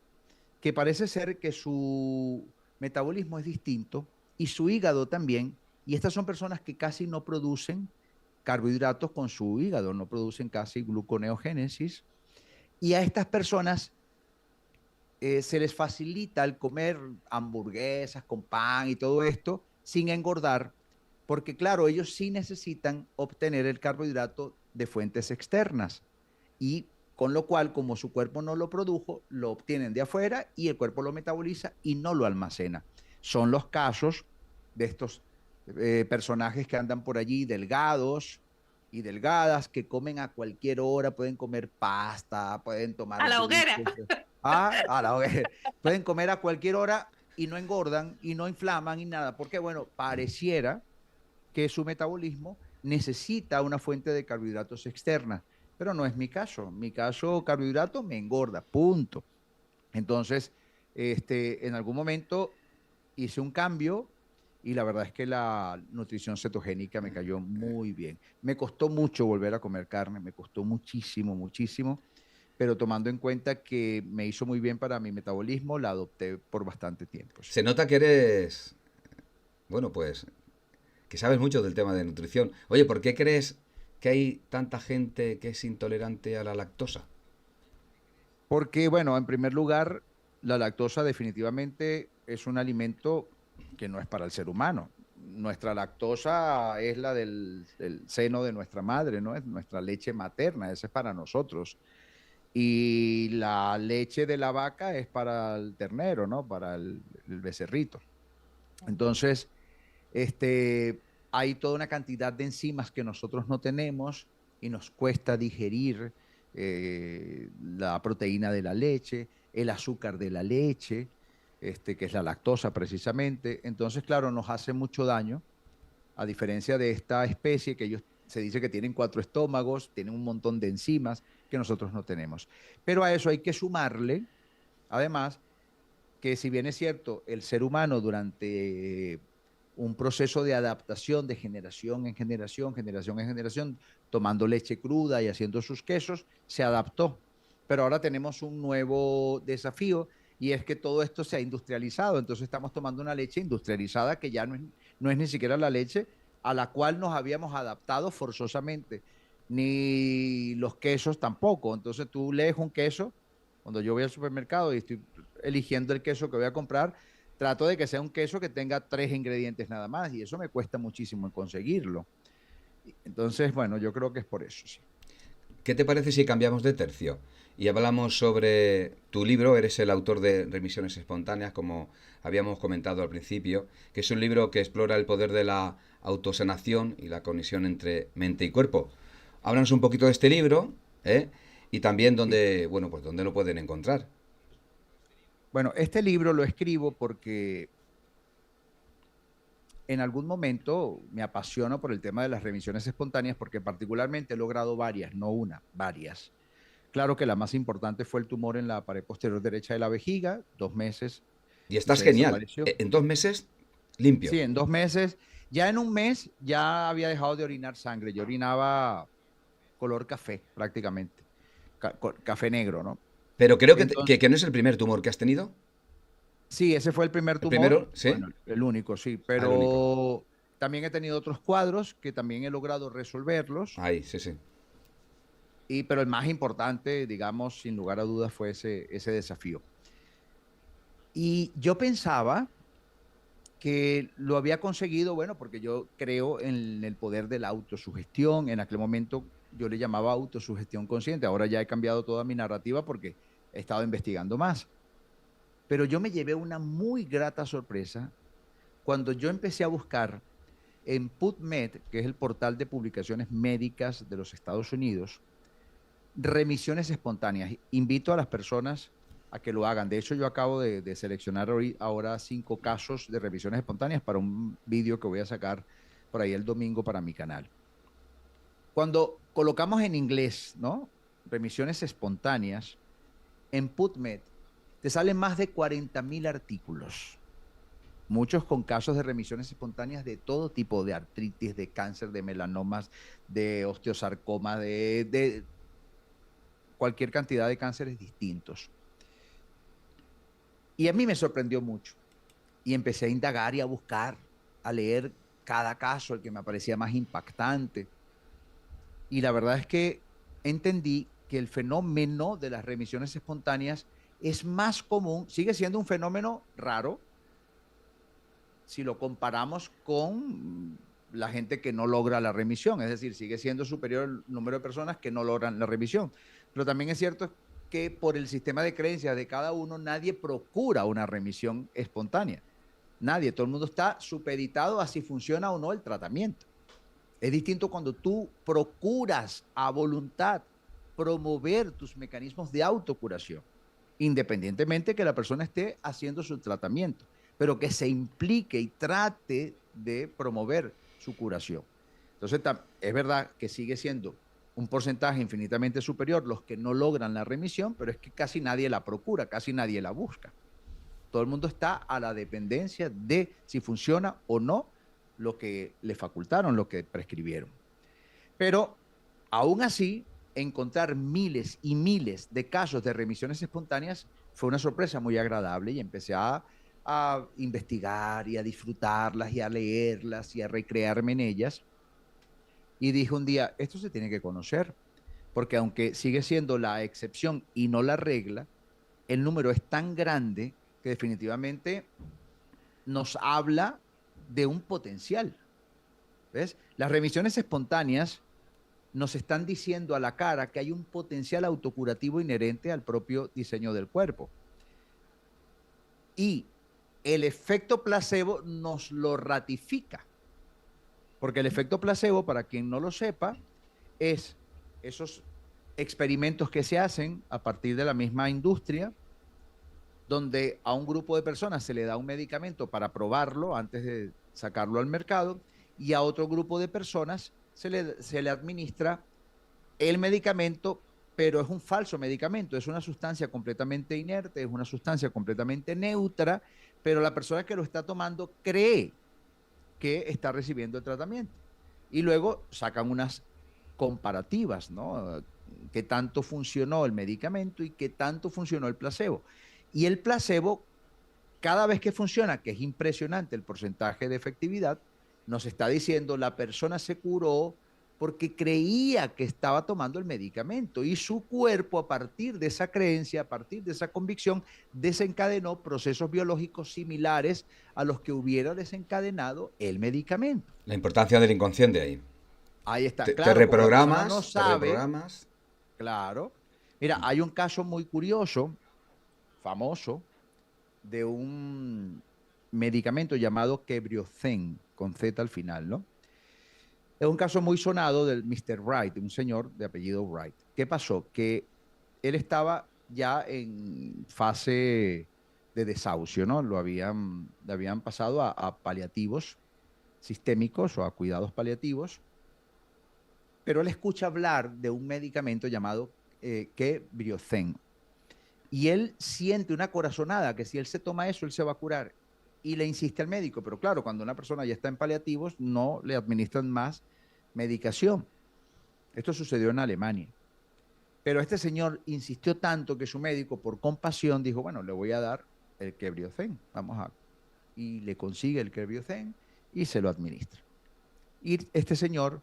que parece ser que su metabolismo es distinto y su hígado también, y estas son personas que casi no producen carbohidratos con su hígado, no producen casi gluconeogénesis, y a estas personas se les facilita el comer hamburguesas con pan y todo esto sin engordar, porque claro, ellos sí necesitan obtener el carbohidrato de fuentes externas y con lo cual, como su cuerpo no lo produjo, lo obtienen de afuera y el cuerpo lo metaboliza y no lo almacena. Son los casos de estos personajes que andan por allí delgados y delgadas, que comen a cualquier hora, pueden comer pasta, pueden tomar A la hoguera. a la hoguera. Pueden comer a cualquier hora y no engordan y no inflaman y nada, porque bueno, pareciera que su metabolismo necesita una fuente de carbohidratos externa, pero no es mi caso. Mi caso, carbohidratos me engorda, punto. Entonces, en algún momento hice un cambio y la verdad es que la nutrición cetogénica me cayó muy bien. Me costó mucho volver a comer carne, me costó muchísimo, muchísimo, pero tomando en cuenta que me hizo muy bien para mi metabolismo, la adopté por bastante tiempo. Sí. Se nota que eres, bueno, pues, que sabes mucho del tema de nutrición. Oye, ¿por qué crees que hay tanta gente que es intolerante a la lactosa? Porque, bueno, en primer lugar, la lactosa definitivamente es un alimento que no es para el ser humano. Nuestra lactosa es la del seno de nuestra madre, ¿no? Es nuestra leche materna, esa es para nosotros. Y la leche de la vaca es para el ternero, ¿no? Para el becerrito. Entonces, hay toda una cantidad de enzimas que nosotros no tenemos y nos cuesta digerir la proteína de la leche, el azúcar de la leche, que es la lactosa precisamente. Entonces, claro, nos hace mucho daño, a diferencia de esta especie que ellos se dice que tienen 4 estómagos, tienen un montón de enzimas que nosotros no tenemos. Pero a eso hay que sumarle, además, que si bien es cierto, el ser humano durante un proceso de adaptación de generación en generación, generación en generación, tomando leche cruda y haciendo sus quesos, se adaptó. Pero ahora tenemos un nuevo desafío y es que todo esto se ha industrializado. Entonces estamos tomando una leche industrializada que ya no es ni siquiera la leche a la cual nos habíamos adaptado forzosamente, ni los quesos tampoco. Entonces tú lees un queso, cuando yo voy al supermercado y estoy eligiendo el queso que voy a comprar, trato de que sea un queso que tenga 3 ingredientes nada más y eso me cuesta muchísimo conseguirlo. Entonces, bueno, yo creo que es por eso, sí. ¿Qué te parece si cambiamos de tercio y hablamos sobre tu libro? Eres el autor de Remisiones Espontáneas, como habíamos comentado al principio, que es un libro que explora el poder de la autosanación y la conexión entre mente y cuerpo. Háblanos un poquito de este libro, ¿eh? Y también dónde, bueno, pues dónde lo pueden encontrar. Bueno, este libro lo escribo porque en algún momento me apasiono por el tema de las remisiones espontáneas porque particularmente he logrado varias, no una, varias. Claro que la más importante fue el tumor en la pared posterior derecha de la vejiga, 2 meses. Y estás Se genial. desapareció. En 2 meses, limpio. Sí, en 2 meses. Ya en un mes ya había dejado de orinar sangre. Yo orinaba color café prácticamente. Café negro, ¿no? Pero creo Entonces, que no es el primer tumor que has tenido. sí, ese fue el primer El tumor. primero, sí. Bueno, el único, sí. Ah, el único. Pero también he tenido otros cuadros que también he logrado resolverlos. Ahí, sí, sí. Pero el más importante, digamos, sin lugar a dudas, fue ese desafío. Y yo pensaba que lo había conseguido, bueno, porque yo creo en el poder de la autosugestión. En aquel momento yo le llamaba autosugestión consciente. Ahora ya he cambiado toda mi narrativa porque he estado investigando más. Pero yo me llevé una muy grata sorpresa cuando yo empecé a buscar en PubMed, que es el portal de publicaciones médicas de los Estados Unidos, remisiones espontáneas. Invito a las personas a que lo hagan. De hecho, yo acabo de seleccionar ahora 5 casos de remisiones espontáneas para un vídeo que voy a sacar por ahí el domingo para mi canal. Cuando colocamos en inglés, ¿no?, remisiones espontáneas, en PubMed te salen más de 40.000 artículos, muchos con casos de remisiones espontáneas de todo tipo, de artritis, de cáncer, de melanomas, de osteosarcoma, de cualquier cantidad de cánceres distintos. Y a mí me sorprendió mucho. Y empecé a indagar y a buscar, a leer cada caso, el que me parecía más impactante. Y la verdad es que entendí que el fenómeno de las remisiones espontáneas es más común, sigue siendo un fenómeno raro, si lo comparamos con la gente que no logra la remisión, es decir, sigue siendo superior el número de personas que no logran la remisión. Pero también es cierto que por el sistema de creencias de cada uno, nadie procura una remisión espontánea. Nadie, todo el mundo está supeditado a si funciona o no el tratamiento. Es distinto cuando tú procuras a voluntad promover tus mecanismos de autocuración, independientemente que la persona esté haciendo su tratamiento, pero que se implique y trate de promover su curación. Entonces, es verdad que sigue siendo un porcentaje infinitamente superior los que no logran la remisión, pero es que casi nadie la procura, casi nadie la busca. Todo el mundo está a la dependencia de si funciona o no lo que le facultaron, lo que prescribieron. Pero aún así, encontrar miles y miles de casos de remisiones espontáneas fue una sorpresa muy agradable y empecé a investigar y a disfrutarlas y a leerlas y a recrearme en ellas. Y dije un día, esto se tiene que conocer, porque aunque sigue siendo la excepción y no la regla, el número es tan grande que definitivamente nos habla de un potencial. ¿Ves? Las remisiones espontáneas nos están diciendo a la cara que hay un potencial autocurativo inherente al propio diseño del cuerpo. Y el efecto placebo nos lo ratifica. Porque el efecto placebo, para quien no lo sepa, es esos experimentos que se hacen a partir de la misma industria, donde a un grupo de personas se le da un medicamento para probarlo antes de sacarlo al mercado, y a otro grupo de personas se le administra el medicamento, pero es un falso medicamento, es una sustancia completamente inerte, es una sustancia completamente neutra, pero la persona que lo está tomando cree que está recibiendo el tratamiento. Y luego sacan unas comparativas, ¿no? ¿Qué tanto funcionó el medicamento y qué tanto funcionó el placebo? Y el placebo, cada vez que funciona, que es impresionante el porcentaje de efectividad, nos está diciendo la persona se curó porque creía que estaba tomando el medicamento y su cuerpo, a partir de esa creencia, a partir de esa convicción, desencadenó procesos biológicos similares a los que hubiera desencadenado el medicamento. La importancia del inconsciente ahí. Ahí está. Te Claro, reprogramas, no sabe, te reprogramas. Claro. Mira, hay un caso muy curioso, famoso, de un medicamento llamado Kebriocen, con Z al final, ¿no? Es un caso muy sonado del Mr. Wright, un señor de apellido Wright. ¿Qué pasó? Que él estaba ya en fase de desahucio, ¿no? Le habían pasado a paliativos sistémicos o a cuidados paliativos, pero él escucha hablar de un medicamento llamado Kebriocen. Y él siente una corazonada que si él se toma eso, él se va a curar. Y le insiste al médico, pero claro, cuando una persona ya está en paliativos, no le administran más medicación. Esto sucedió en Alemania. Pero este señor insistió tanto que su médico, por compasión, dijo, bueno, le voy a dar el Kebriocen. Y le consigue el Kebriocen y se lo administra. Y este señor,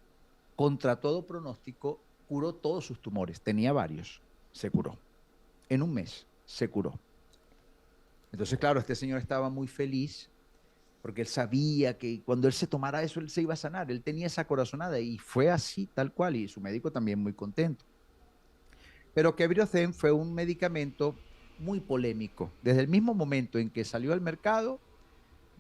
contra todo pronóstico, curó todos sus tumores. Tenía varios. Se curó. En un mes se curó. Entonces, claro, este señor estaba muy feliz porque él sabía que cuando él se tomara eso, él se iba a sanar. Él tenía esa corazonada y fue así, tal cual, y su médico también muy contento. Pero Kebriocen fue un medicamento muy polémico. Desde el mismo momento en que salió al mercado,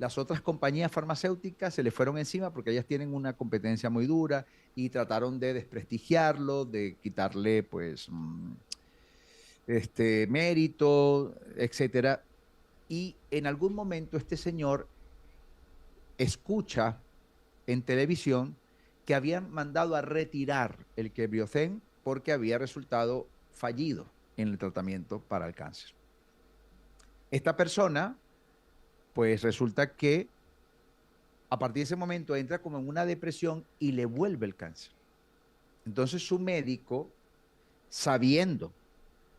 las otras compañías farmacéuticas se le fueron encima porque ellas tienen una competencia muy dura y trataron de desprestigiarlo, de quitarle pues mérito, etcétera. Y en algún momento este señor escucha en televisión que habían mandado a retirar el Kebriocen porque había resultado fallido en el tratamiento para el cáncer. Esta persona, pues resulta que a partir de ese momento entra como en una depresión y le vuelve el cáncer. Entonces su médico, sabiendo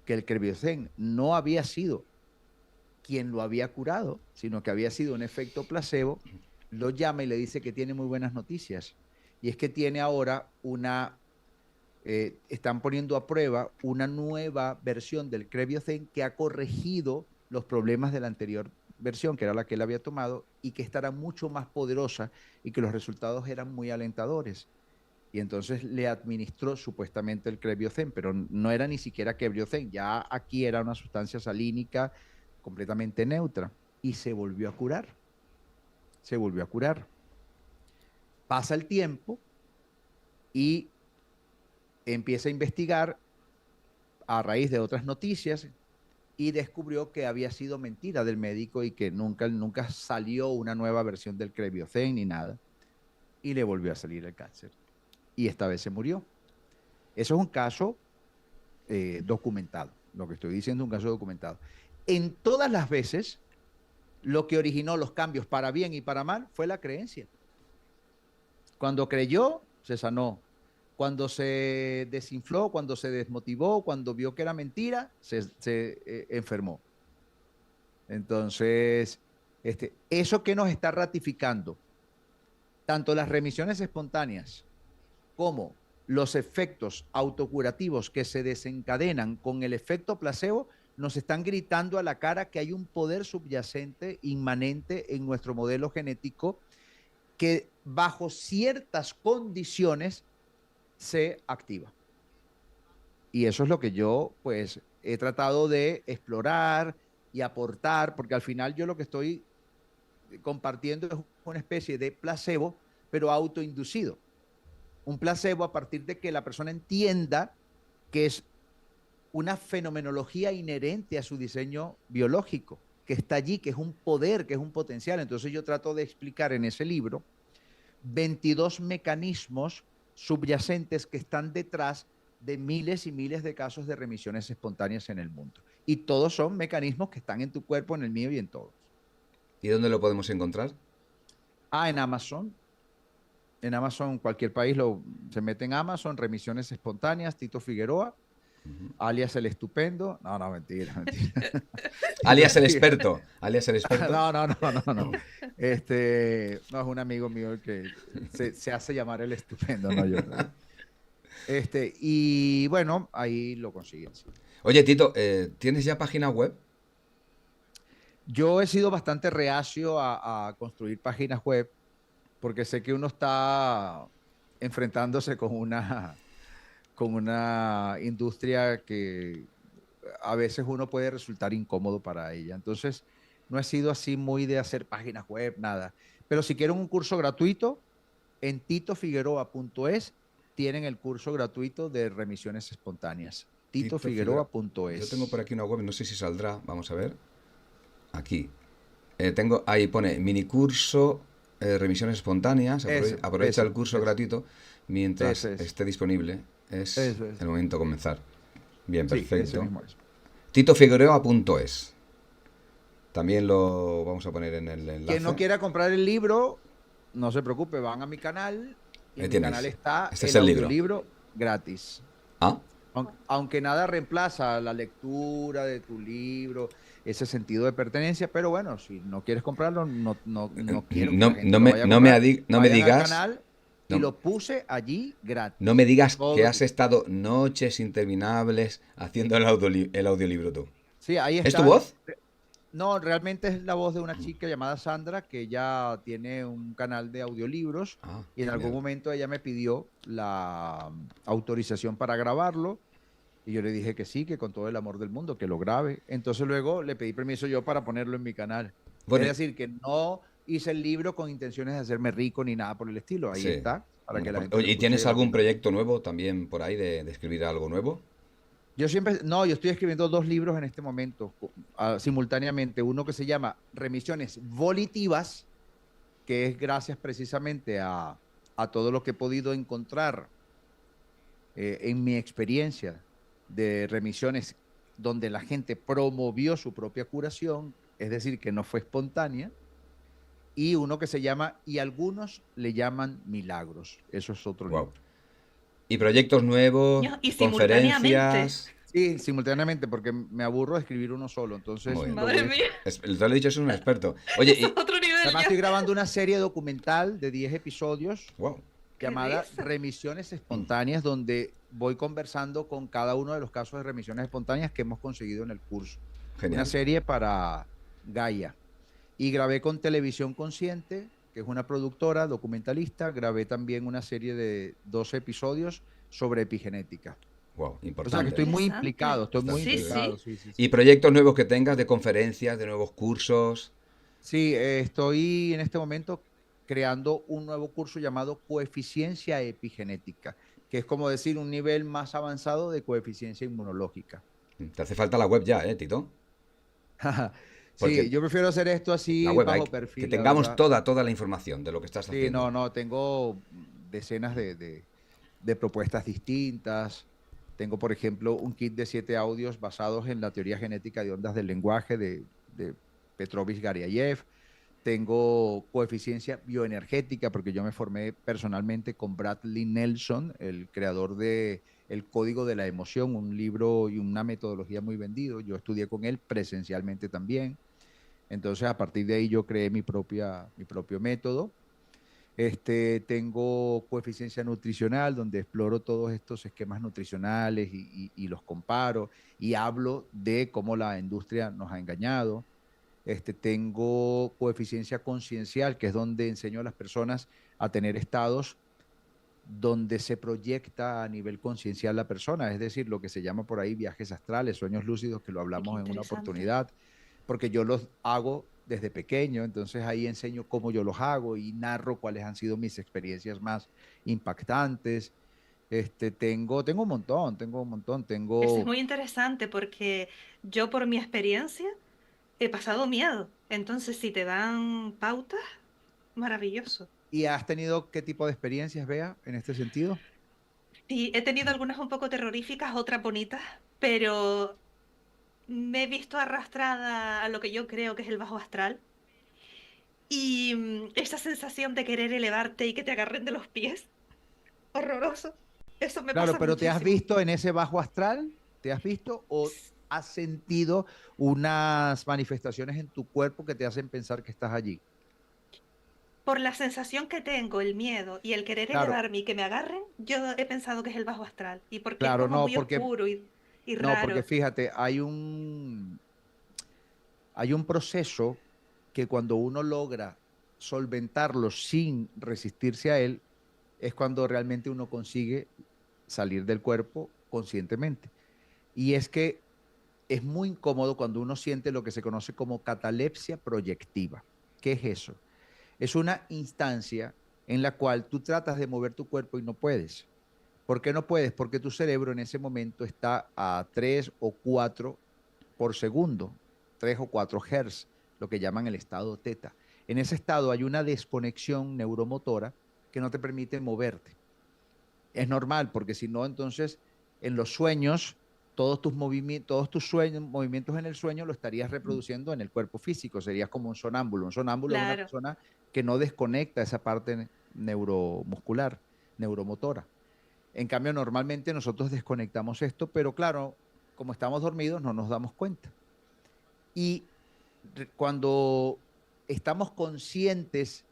que el Kebriocen no había sido quien lo había curado, sino que había sido un efecto placebo, lo llama y le dice que tiene muy buenas noticias. Y es que tiene ahora están poniendo a prueba una nueva versión del Kebriocen que ha corregido los problemas de la anterior versión, que era la que él había tomado, y que estará mucho más poderosa y que los resultados eran muy alentadores. Y entonces le administró supuestamente el Kebriocen, pero no era ni siquiera Kebriocen, ya aquí era una sustancia salínica completamente neutra, y se volvió a curar. Se volvió a curar. Pasa el tiempo y empieza a investigar a raíz de otras noticias y descubrió que había sido mentira del médico y que nunca salió una nueva versión del Kebriocen ni nada. Y le volvió a salir el cáncer. Y esta vez se murió. Eso es un caso documentado. Lo que estoy diciendo es un caso documentado. En todas las veces, lo que originó los cambios para bien y para mal fue la creencia. Cuando creyó, se sanó. Cuando se desinfló, cuando se desmotivó, cuando vio que era mentira, se enfermó. Entonces, eso que nos está ratificando, tanto las remisiones espontáneas como los efectos autocurativos que se desencadenan con el efecto placebo, nos están gritando a la cara que hay un poder subyacente, inmanente en nuestro modelo genético, que bajo ciertas condiciones se activa. Y eso es lo que yo, pues, he tratado de explorar y aportar, porque al final yo lo que estoy compartiendo es una especie de placebo, pero autoinducido. Un placebo a partir de que la persona entienda que es una fenomenología inherente a su diseño biológico, que está allí, que es un poder, que es un potencial. Entonces yo trato de explicar en ese libro 22 mecanismos subyacentes que están detrás de miles y miles de casos de remisiones espontáneas en el mundo. Y todos son mecanismos que están en tu cuerpo, en el mío y en todos. ¿Y dónde lo podemos encontrar? En Amazon. En Amazon, cualquier país se mete en Amazon, remisiones espontáneas, Tito Figueroa, alias el estupendo. No, mentira. Alias el experto. Alias el experto. No. No, es un amigo mío que se hace llamar el estupendo, no yo. Y bueno, ahí lo consiguen. Sí. Oye, Tito, ¿tienes ya página web? Yo he sido bastante reacio a construir páginas web porque sé que uno está enfrentándose con una industria que a veces uno puede resultar incómodo para ella. Entonces, no he sido así muy de hacer páginas web, nada. Pero si quieren un curso gratuito, en titofigueroa.es tienen el curso gratuito de remisiones espontáneas. titofigueroa.es. Yo tengo por aquí una web, no sé si saldrá, vamos a ver. Aquí. Ahí pone minicurso remisiones espontáneas. Aprovecha el curso gratuito mientras esté disponible. Es el momento de comenzar. Bien, perfecto. titofigueroa.es. También lo vamos a poner en el enlace. Quien no quiera comprar el libro, no se preocupe, van a mi canal. Y en mi canal está el audiolibro gratis. Aunque nada reemplaza la lectura de tu libro, ese sentido de pertenencia, pero bueno, si no quieres comprarlo, no quiero. No me digas. Canal y lo puse allí gratis. No me digas que has estado noches interminables haciendo el audiolibro tú. Sí, ahí está. ¿Es tu voz? No, realmente es la voz de una chica llamada Sandra, que ya tiene un canal de audiolibros y en algún momento ella me pidió la autorización para grabarlo y yo le dije que sí, que con todo el amor del mundo, que lo grabe. Entonces luego le pedí permiso yo para ponerlo en mi canal. Bueno, es decir, que no hice el libro con intenciones de hacerme rico ni nada por el estilo. Ahí Sí. está, para Muy que la importante. gente lo Oye, ¿y escuche tienes algún gratuito. proyecto nuevo también por ahí de escribir algo nuevo? Yo siempre, no, yo estoy escribiendo 2 libros en este momento, simultáneamente. Uno que se llama Remisiones Volitivas, que es gracias precisamente a todo lo que he podido encontrar en mi experiencia de remisiones donde la gente promovió su propia curación, es decir, que no fue espontánea, y uno que se llama, y algunos le llaman milagros. Eso es otro Wow. libro. ¿Y proyectos nuevos, Y simultáneamente. conferencias? Sí, simultáneamente, porque me aburro de escribir uno solo, entonces Muy bien. lo Madre voy. mía, Te lo he dicho, es un experto. Oye, eso es otro nivel Además, estoy ya. grabando una serie documental de 10 episodios wow. ¿Qué llamada dices? Remisiones Mm, Espontáneas, donde voy conversando con cada uno de los casos de remisiones espontáneas que hemos conseguido en el curso. Una genial. serie para Gaia. Y grabé con Televisión Consciente, que es una productora documentalista. Grabé también una serie de 12 episodios sobre epigenética. Wow, O sea que estoy importante. muy Interesante. implicado, estoy muy Sí, implicado, sí. sí, sí, ¿Y sí. proyectos nuevos que tengas de conferencias, de nuevos cursos? Sí, estoy en este momento creando un nuevo curso llamado Coeficiencia Epigenética, que es como decir un nivel más avanzado de coeficiencia inmunológica. Te hace falta la web ya, Tito? Sí, Porque yo prefiero hacer esto la así web, hay bajo que perfil, la tengamos verdad. toda la información de lo que estás Sí, haciendo. no, tengo decenas de propuestas distintas. Tengo, por ejemplo, un kit de 7 audios basados en la teoría genética de ondas del lenguaje de Petrovich Garyayev. Tengo coeficiencia bioenergética porque yo me formé personalmente con Bradley Nelson, el creador de El Código de la Emoción, un libro y una metodología muy vendido. Yo estudié con él presencialmente también. Entonces, a partir de ahí yo creé mi propio método. Tengo coeficiencia nutricional, donde exploro todos estos esquemas nutricionales y los comparo y hablo de cómo la industria nos ha engañado. Tengo coeficiencia conciencial, que es donde enseño a las personas a tener estados donde se proyecta a nivel conciencial la persona, es decir, lo que se llama por ahí viajes astrales, sueños lúcidos, que lo Qué hablamos en una interesante. oportunidad, porque yo los hago desde pequeño, entonces ahí enseño cómo yo los hago y narro cuáles han sido mis experiencias más impactantes. Tengo un montón, Eso es tengo. muy interesante porque yo por mi experiencia he pasado miedo. Entonces, si te dan pautas, maravilloso. ¿Y has tenido qué tipo de experiencias, Bea, en este sentido? Sí, he tenido algunas un poco terroríficas, otras bonitas, pero me he visto arrastrada a lo que yo creo que es el bajo astral. Y esa sensación de querer elevarte y que te agarren de los pies, horroroso. Eso me Claro, pasa pero ¿te has muchísimo. visto en ese bajo astral? ¿Te has visto o has sentido unas manifestaciones en tu cuerpo que te hacen pensar que estás allí? Por la sensación que tengo, el miedo y el querer Claro, elevarme y que me agarren, yo he pensado que es el bajo astral. Y porque es claro, como no, muy porque oscuro y no, porque raro. fíjate, hay un proceso que cuando uno logra solventarlo sin resistirse a él, es cuando realmente uno consigue salir del cuerpo conscientemente. Y es que es muy incómodo cuando uno siente lo que se conoce como catalepsia proyectiva. ¿Qué es eso? Es una instancia en la cual tú tratas de mover tu cuerpo y no puedes. ¿Por qué no puedes? Porque tu cerebro en ese momento está a 3 o 4 por segundo, 3 o 4 Hz, lo que llaman el estado teta. En ese estado hay una desconexión neuromotora que no te permite moverte. Es normal, porque si no, entonces en los sueños, todos tus sueños, movimientos en el sueño lo estarías reproduciendo en el cuerpo físico, serías como un sonámbulo. Un sonámbulo es una Claro. persona que no desconecta esa parte neuromuscular, neuromotora. En cambio, normalmente nosotros desconectamos esto, pero claro, como estamos dormidos no nos damos cuenta. Y cuando estamos conscientes,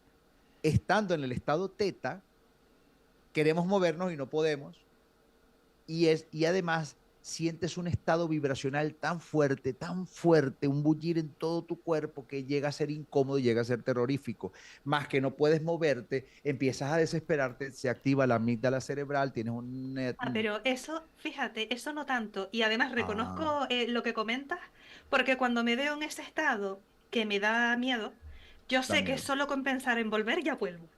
estando en el estado teta, queremos movernos y no podemos. Y además sientes un estado vibracional tan fuerte, un bullir en todo tu cuerpo que llega a ser incómodo y llega a ser terrorífico. Más que no puedes moverte, empiezas a desesperarte, se activa la amígdala cerebral, tienes Ah, pero eso, fíjate, eso no tanto. Y además Ah, reconozco lo que comentas, porque cuando me veo en ese estado que me da miedo, Yo sé que También. solo con pensar en volver ya vuelvo.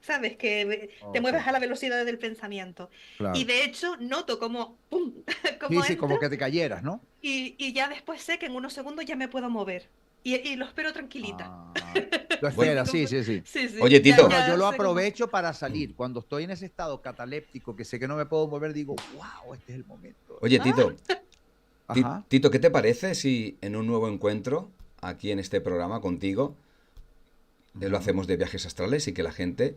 ¿Sabes? Que te Ok, mueves a la velocidad del pensamiento. Y claro. de hecho noto como, ¡pum!, Sí, como sí, entra como que te cayeras, ¿no? y ya después sé que en unos segundos ya me puedo mover. Y lo espero tranquilita. Ah, lo Bueno, Sin espera, ningún... sí, sí, sí. Sí, sí, oye, ya, Tito, No, yo ya lo sé cómo. aprovecho para salir. Cuando estoy en ese estado cataléptico que sé que no me puedo mover, digo, wow, este es el momento. oye, Ah, Ajá. Tito, ¿qué te parece si en un nuevo encuentro, aquí en este programa contigo, lo Ujú. hacemos de viajes astrales y que la gente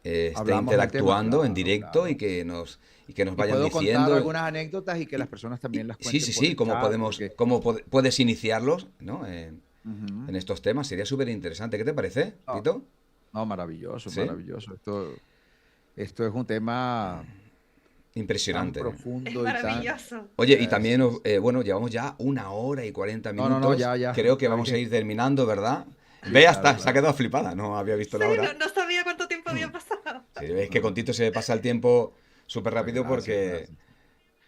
esté Hablamos del tema, interactuando en claro, directo claro. y que nos Y vayan puedo contar diciendo? algunas anécdotas y que las personas también las Sí, cuenten sí, por sí, el cómo chat, podemos, porque puedes iniciarlos, ¿no? ujú. En estos temas, sería súper interesante. ¿Qué te parece, No, Tito? no, maravilloso, Sí, maravilloso. Esto es un tema tan impresionante. es profundo y tan... maravilloso. Oye, y también, sí, sí. bueno, llevamos ya 1 hora y 40 No, no, no, minutos. ya, ya. Creo que Está vamos a bien. ir terminando, ¿verdad? Sí, Vea, claro, se ha claro. quedado flipada, no había visto Sí, la hora. no sabía cuánto tiempo había pasado. Sí, es que con No, Tito se pasa el tiempo súper pues rápido gracias, gracias.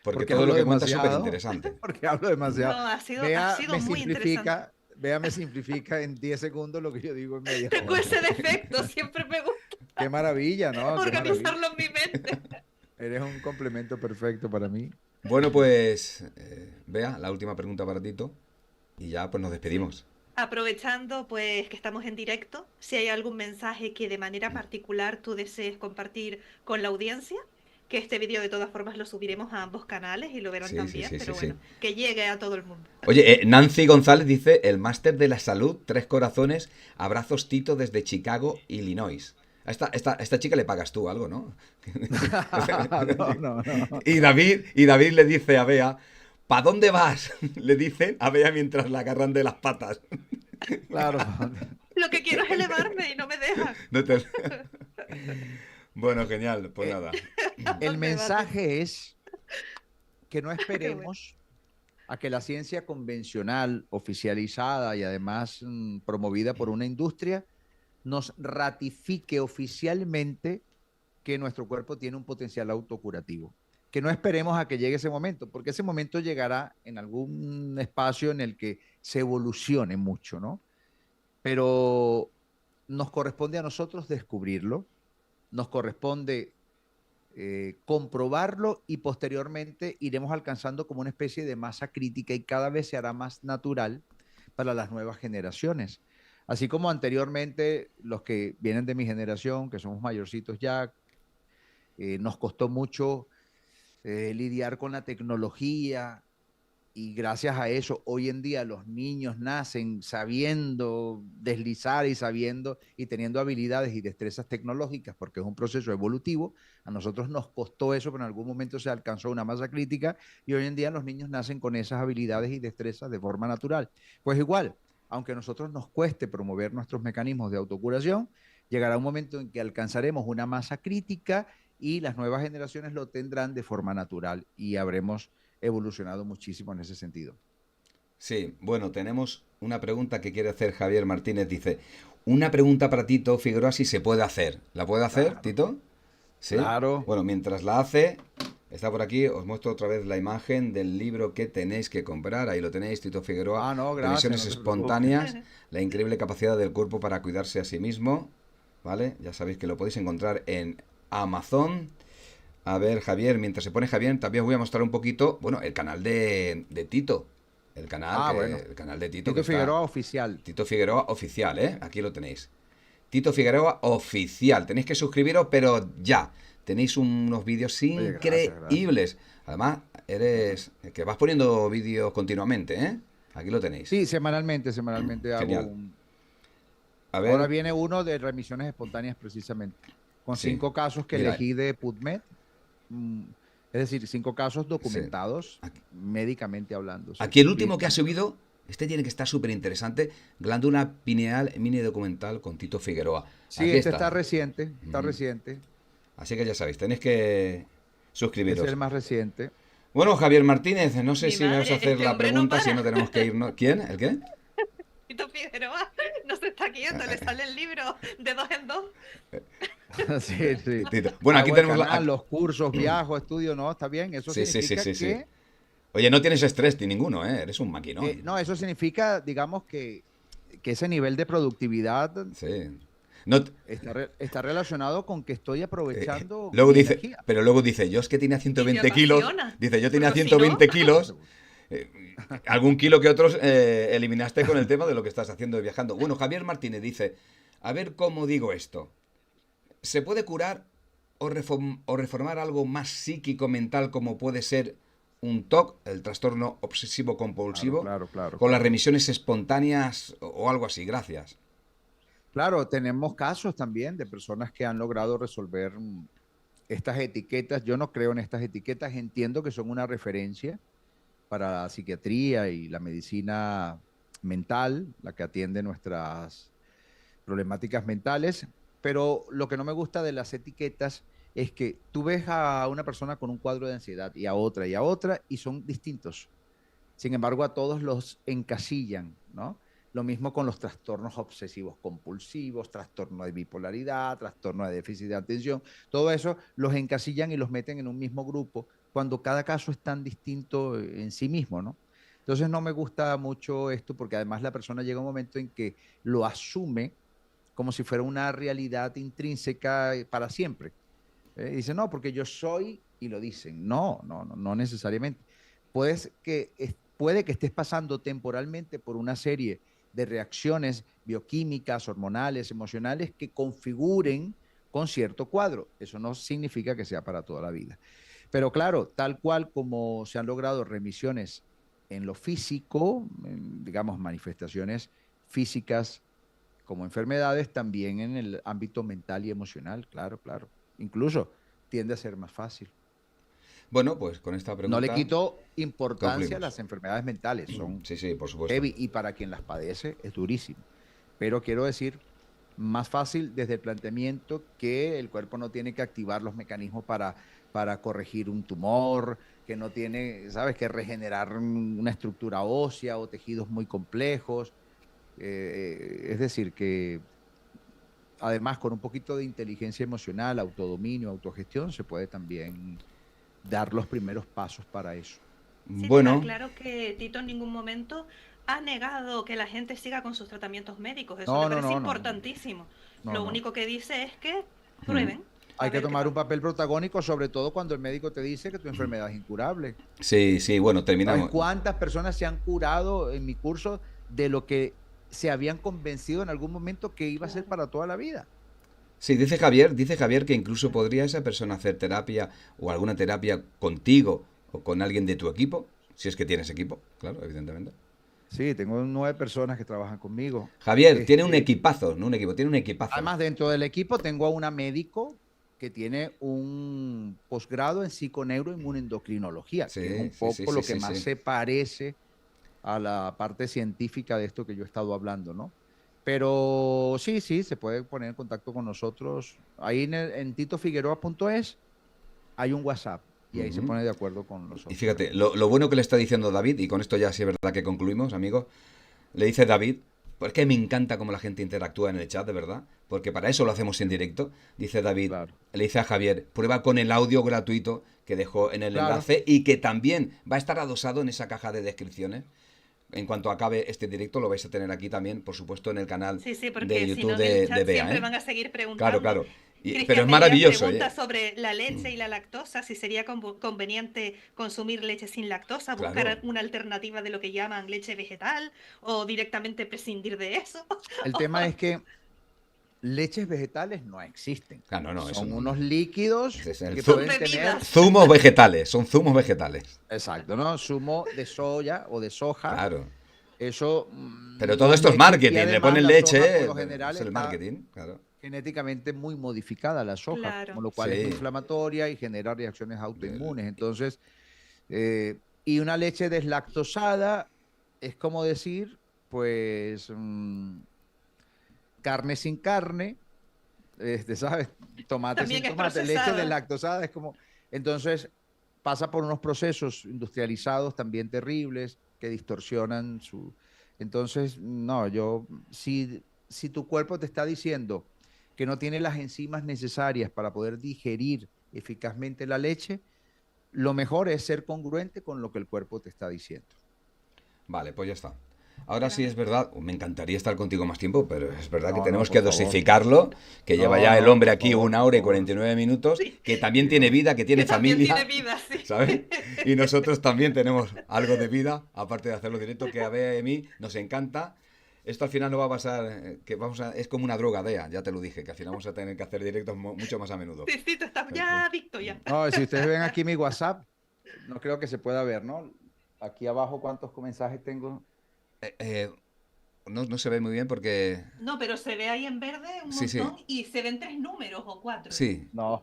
porque Porque todo lo hablo que cuenta es súper demasiado, interesante. porque hablo demasiado. No, ha sido muy interesante. Vea, me simplifica en 10 segundos lo que yo digo en media Tengo hora. ese defecto, siempre me gusta Qué maravilla, ¿no? Qué maravilla. organizarlo en mi mente. Eres un complemento perfecto para mí. Bueno, pues, vea, la última pregunta para Tito y ya pues nos Sí. despedimos. Aprovechando pues que estamos en directo, si hay algún mensaje que de manera particular tú desees compartir con la audiencia, que este vídeo de todas formas lo subiremos a ambos canales y lo verán Sí, sí, también, sí, sí, pero sí. bueno, que llegue a todo el mundo. Oye, Nancy González dice, el máster de la salud, 3 corazones, abrazos Tito desde Chicago, Illinois. A esta chica le pagas tú algo, ¿no? No, no, no. Y David le dice a Bea, ¿pa dónde vas? Le dicen a Bea mientras la agarran de las patas. Claro. Lo que quiero es elevarme y no me dejan. No te- Bueno, genial, pues Eh, nada. El Me baten. mensaje es que no Qué bueno. esperemos a que la ciencia convencional, oficializada y además promovida por una industria, nos ratifique oficialmente que nuestro cuerpo tiene un potencial autocurativo. Que no esperemos a que llegue ese momento, porque ese momento llegará en algún espacio en el que se evolucione mucho, ¿no? Pero nos corresponde a nosotros descubrirlo, nos corresponde comprobarlo y posteriormente iremos alcanzando como una especie de masa crítica y cada vez se hará más natural para las nuevas generaciones. Así como anteriormente los que vienen de mi generación, que somos mayorcitos ya, nos costó mucho lidiar con la tecnología y gracias a eso hoy en día los niños nacen sabiendo deslizar y sabiendo y teniendo habilidades y destrezas tecnológicas porque es un proceso evolutivo. A nosotros nos costó eso, pero en algún momento se alcanzó una masa crítica y hoy en día los niños nacen con esas habilidades y destrezas de forma natural. Pues igual, aunque a nosotros nos cueste promover nuestros mecanismos de autocuración, llegará un momento en que alcanzaremos una masa crítica y las nuevas generaciones lo tendrán de forma natural y habremos evolucionado muchísimo en ese sentido. Sí, bueno, tenemos una pregunta que quiere hacer Javier Martínez. Dice, una pregunta para Tito Figueroa si se puede hacer. ¿La puede hacer, Claro, Tito? Sí. claro. Bueno, mientras la hace, está por aquí, os muestro otra vez la imagen del libro que tenéis que comprar. Ahí lo tenéis, Tito Figueroa. Ah, no, gracias, Emisiones no te preocupes. espontáneas, la increíble capacidad del cuerpo para cuidarse a sí mismo. ¿Vale? Ya sabéis que lo podéis encontrar en Amazon. A ver, Javier, mientras se pone Javier, también os voy a mostrar un poquito, bueno, el canal de Tito. Bueno. El canal de Tito que Tito está. Figueroa oficial. Tito Figueroa oficial, ¿eh? Aquí lo tenéis. Tito Figueroa oficial. Tenéis que suscribiros, pero ya. Tenéis unos vídeos Oye, gracias, gracias. increíbles. Además, eres que vas poniendo vídeos continuamente, ¿eh? Aquí lo tenéis. Sí, semanalmente hago Genial. un... A Ahora ver, viene uno de remisiones espontáneas precisamente, con sí. 5 casos que Mira, elegí de PubMed. mm, Es decir, 5 casos sí. documentados médicamente hablando. Sí. Aquí el último que ha subido, este tiene que estar súper interesante. Glándula pineal, mini documental con Tito Figueroa. Sí, Aquí este está. está reciente, está Ujú. reciente. Así que ya sabéis, tenéis que Es suscribiros. el más reciente. Bueno, Javier Martínez, no sé Mi si me vas a madre, hacer este la hombre no pregunta, si para. no tenemos que irnos. ¿Quién? ¿El qué? Tito Figueroa no se está quieto, le sale el libro de 2 en 2. Sí, sí. Tito. Bueno, aquí Hago el tenemos la... canal, los cursos, viajo, estudio, no, está bien. Eso Sí, sí, sí, significa sí, sí. que Oye, no tienes estrés ni ninguno, ¿eh? Eres un maquinón. no, eso significa, digamos, que que ese nivel de productividad Sí. No, está relacionado con que estoy aprovechando luego mi dice, energía. pero luego dice, yo es que tenía Y te 120 kilos, apasiona. dice, yo tenía Porque si no, 120 kilos, algún kilo que otros eliminaste con el tema de lo que estás haciendo de viajando. Bueno, Javier Martínez dice, a ver cómo digo esto. ¿Se puede curar o reformar algo más psíquico mental como puede ser un TOC, el trastorno obsesivo Claro, compulsivo, claro, claro, con las claro. remisiones espontáneas o algo así? Gracias. Claro, tenemos casos también de personas que han logrado resolver estas etiquetas. Yo no creo en estas etiquetas, entiendo que son una referencia para la psiquiatría y la medicina mental, la que atiende nuestras problemáticas mentales, pero lo que no me gusta de las etiquetas es que tú ves a una persona con un cuadro de ansiedad y a otra, y son distintos. Sin embargo, a todos los encasillan, ¿no? Lo mismo con los trastornos obsesivos compulsivos, trastorno de bipolaridad, trastorno de déficit de atención, todo eso los encasillan y los meten en un mismo grupo cuando cada caso es tan distinto en sí mismo, ¿no? Entonces no me gusta mucho esto porque además la persona llega a un momento en que lo asume como si fuera una realidad intrínseca para siempre. Dice, no, porque yo soy, y lo dicen. No, no, no, no necesariamente. Puede que estés pasando temporalmente por una serie de reacciones bioquímicas, hormonales, emocionales que configuren con cierto cuadro. Eso no significa que sea para toda la vida. Pero claro, tal cual como se han logrado remisiones en lo físico, digamos, manifestaciones físicas como enfermedades, también en el ámbito mental y emocional, claro, claro. Incluso tiende a ser más fácil. Bueno, pues con esta No le pregunta quito importancia a concluimos. las enfermedades mentales, son Sí, sí, por supuesto. heavy y para quien las padece es durísimo. Pero quiero decir, más fácil desde el planteamiento que el cuerpo no tiene que activar los mecanismos para corregir un tumor, que no tiene, ¿sabes?, que regenerar una estructura ósea o tejidos muy complejos. Es decir, que además con un poquito de inteligencia emocional, autodominio, autogestión, se puede también dar los primeros pasos para eso. Sí, dejar Bueno, claro que Tito en ningún momento ha negado que la gente siga con sus tratamientos médicos. Eso le No, no, parece no, no, importantísimo. no, Lo no. único que dice es que mm, prueben a Hay que ver qué tomar un pasa. papel protagónico, sobre todo cuando el médico te dice que tu enfermedad es incurable. sí, sí, bueno, ¿Sabes terminamos. cuántas personas se han curado en mi curso de lo que se habían convencido en algún momento que iba a ser Claro. para toda la vida? Sí, dice Javier que incluso podría esa persona hacer terapia o alguna terapia contigo o con alguien de tu equipo, si es que tienes equipo, claro, evidentemente. Sí, tengo 9 personas que trabajan conmigo. Javier tiene un equipazo, no un equipo, tiene un equipazo. Además, dentro del equipo tengo a una médico que tiene un posgrado en psiconeuroinmunendocrinología, que es Sí, un sí, sí, poco sí, lo que sí, más sí. se parece a la parte científica de esto que yo he estado hablando, ¿no? Pero sí, sí, se puede poner en contacto con nosotros. Ahí en titofigueroa.es hay un WhatsApp y ahí se Ujú. pone de acuerdo con Y nosotros. fíjate, lo bueno que le está diciendo David, y con esto ya sí es verdad que concluimos, amigos, le dice David, pues que me encanta cómo la gente interactúa en el chat, de verdad, porque para eso lo hacemos en directo. Dice David, Claro, le dice a Javier, prueba con el audio gratuito que dejó en el claro. enlace y que también va a estar adosado en esa caja de descripciones. En cuanto acabe este directo, lo vais a tener aquí también, por supuesto, en el canal Sí, sí, de porque si YouTube no en el de chat Bea, siempre ¿eh? van a seguir Claro, preguntando. claro. Pero Cristian es Melías maravilloso, pregunta ¿eh? sobre la leche y la lactosa, si sería conveniente consumir leche sin lactosa, buscar Claro. una alternativa de lo que llaman leche vegetal o directamente prescindir de eso. El tema es que leches vegetales no existen. Ah, no, no, eso Son no, unos no. líquidos Ese es el que Son pueden tener, bebidas. zumos vegetales, son zumos vegetales. exacto, ¿no? Zumo de soya o de soja. Claro. Eso Pero no todo es esto es leche y marketing, le además ponen la soja por leche, lo general es el está marketing, claro. genéticamente muy modificada la soja, con Claro. lo cual es muy Sí. inflamatoria y genera reacciones El- autoinmunes. Entonces, y una leche deslactosada es como decir, pues, carne sin carne, ¿sabes? Tomate sin También es tomate, leche procesada. deslactosada es como, entonces pasa por unos procesos industrializados también terribles que distorsionan su, entonces, no, si tu cuerpo te está diciendo que no tiene las enzimas necesarias para poder digerir eficazmente la leche, lo mejor es ser congruente con lo que el cuerpo te está diciendo. Vale, pues ya está. Ahora sí es verdad, me encantaría estar contigo más tiempo, pero es verdad que No, tenemos no, que por favor. dosificarlo, que lleva No, ya el no, hombre por aquí favor, 1 hora y por favor. 49 minutos, Sí, que también Sí, tiene no. vida, que tiene que también tiene familia, vida, sí. ¿sabes? Y nosotros también tenemos algo de vida, aparte de hacerlo directo, que a Bea y a mí nos encanta. Esto al final no va a pasar, es como una droga, Bea, ya te lo dije, que al final vamos a tener que hacer directos mucho más a menudo. Sí, sí, tú estás ya adicto ya. No, si ustedes ven aquí mi WhatsApp, no creo que se pueda ver, ¿no? Aquí abajo, ¿cuántos mensajes tengo? Eh, eh, no se ve muy bien porque... No, pero se ve ahí en verde un Sí, sí, montón y se ven 3 números o 4. sí, No,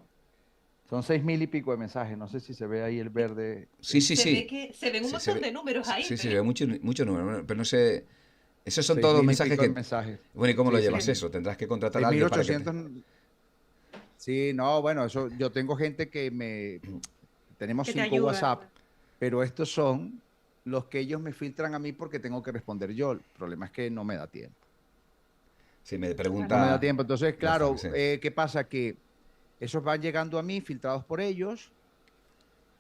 son 6.000 y pico de mensajes. No sé si se ve ahí el verde. sí, sí, Se ve sí. que se ven un Se montón ve, de números ahí, sí, se pero ve mucho, mucho número, pero no sé... Esos son Seis todos los mil y mensajes pico de que... mensajes. Bueno, ¿y cómo lo Sí, llevas 6.000. eso? Tendrás que contratar seis a mil alguien para que te... ochocientos. Sí, no, bueno, eso yo tengo gente tenemos que te 5 ayuda. WhatsApp, pero estos son los que ellos me filtran a mí porque tengo que responder yo. El problema es que no me da tiempo. Si me No me da pregunta... tiempo. Entonces, Ya claro, está, sí. ¿qué pasa? Que esos van llegando a mí filtrados por ellos,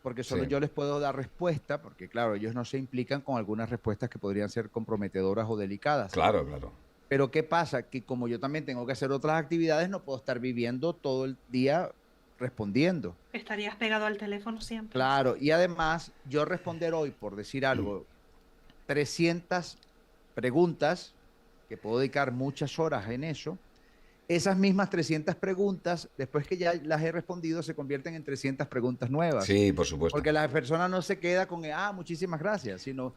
porque solo Sí. yo les puedo dar respuesta, porque claro, ellos no se implican con algunas respuestas que podrían ser comprometedoras o delicadas. Claro, claro. Pero ¿qué pasa? Que como yo también tengo que hacer otras actividades, no puedo estar viviendo todo el día respondiendo. Estarías pegado al teléfono siempre. Claro, y además yo responder hoy, por decir algo, 300 preguntas, que puedo dedicar muchas horas en eso, esas mismas 300 preguntas, después que ya las he respondido, se convierten en 300 preguntas nuevas. Sí, por supuesto. Porque la persona no se queda con, muchísimas gracias, sino,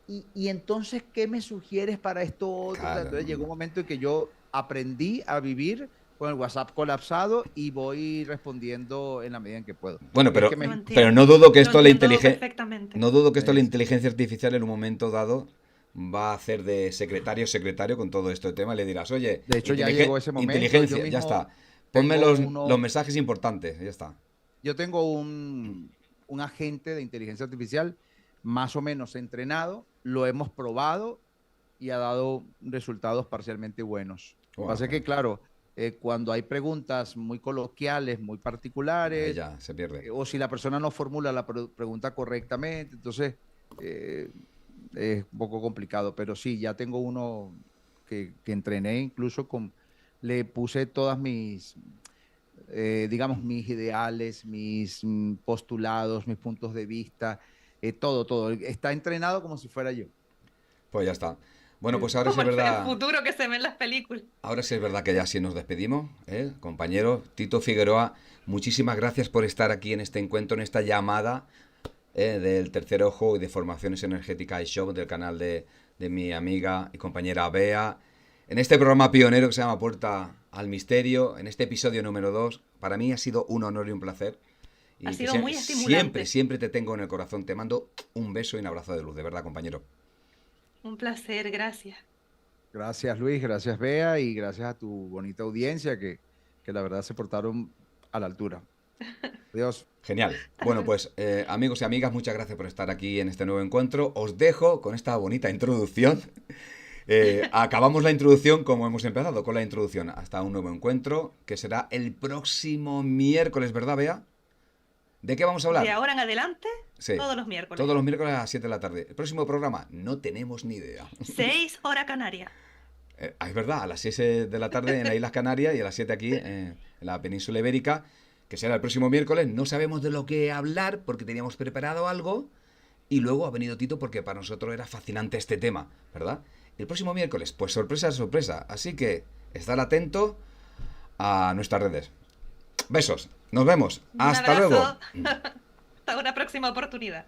y entonces, ¿qué me sugieres para esto otro? Claro. Entonces llegó un momento en que yo aprendí a vivir con el WhatsApp colapsado y voy respondiendo en la medida en que puedo. Bueno, Es pero, que me- Lo entiendo. pero no dudo que Lo esto la entiendo inteligencia... perfectamente. No dudo que esto la Es- inteligencia artificial en un momento dado va a hacer de secretario con todo este tema y le dirás, oye, De hecho, ya llegó ese momento, inteligencia, yo ya mismo está. Ponme tengo los mensajes importantes, ya está. Yo tengo un agente de inteligencia artificial más o menos entrenado, lo hemos probado y ha dado resultados parcialmente buenos. Lo que pasa es que, claro, cuando hay preguntas muy coloquiales, muy Ahí particulares, ya se pierde. o si la persona no formula la pregunta correctamente, entonces es un poco complicado, pero sí, ya tengo uno que entrené incluso le puse todas digamos, mis ideales, mis postulados, mis puntos de vista, todo. Está entrenado como si fuera yo. Pues ya está. Bueno, pues ahora sí Como es el verdad. futuro que se ve en las películas. Ahora sí es verdad que ya sí nos despedimos, ¿eh? Compañero Tito Figueroa, muchísimas gracias por estar aquí en este encuentro, en esta llamada del Tercer Ojo y de Formaciones Energéticas y Show del canal de mi amiga y compañera Bea. En este programa pionero que se llama Puerta al Misterio, en este episodio número 2, para mí ha sido un honor y un placer. Y Ha que sido muy estimulante. siempre, siempre te tengo en el corazón. Te mando un beso y un abrazo de luz, de verdad, compañero. Un placer, gracias. Gracias, Luis, gracias, Bea, y gracias a tu bonita audiencia que la verdad se portaron a la altura. Adiós. Genial. Bueno, pues amigos y amigas, muchas gracias por estar aquí en este nuevo encuentro. Os dejo con esta bonita introducción. Acabamos la introducción como hemos empezado, con la introducción hasta un nuevo encuentro, que será el próximo miércoles, ¿verdad, Bea? ¿De qué vamos a hablar? De ahora en adelante, Sí. todos los miércoles. Todos los miércoles a las 7 de la tarde. El próximo programa, no tenemos ni idea. 6 hora canaria. Es verdad, a las 6 de la tarde en las Islas Canarias y a las 7 aquí en la península ibérica, que será el próximo miércoles. No sabemos de lo que hablar porque teníamos preparado algo y luego ha venido Tito porque para nosotros era fascinante este tema, ¿verdad? El próximo miércoles, pues sorpresa, sorpresa. Así que estar atento a nuestras redes. Besos, nos vemos. Un Hasta abrazo. luego. Hasta una próxima oportunidad.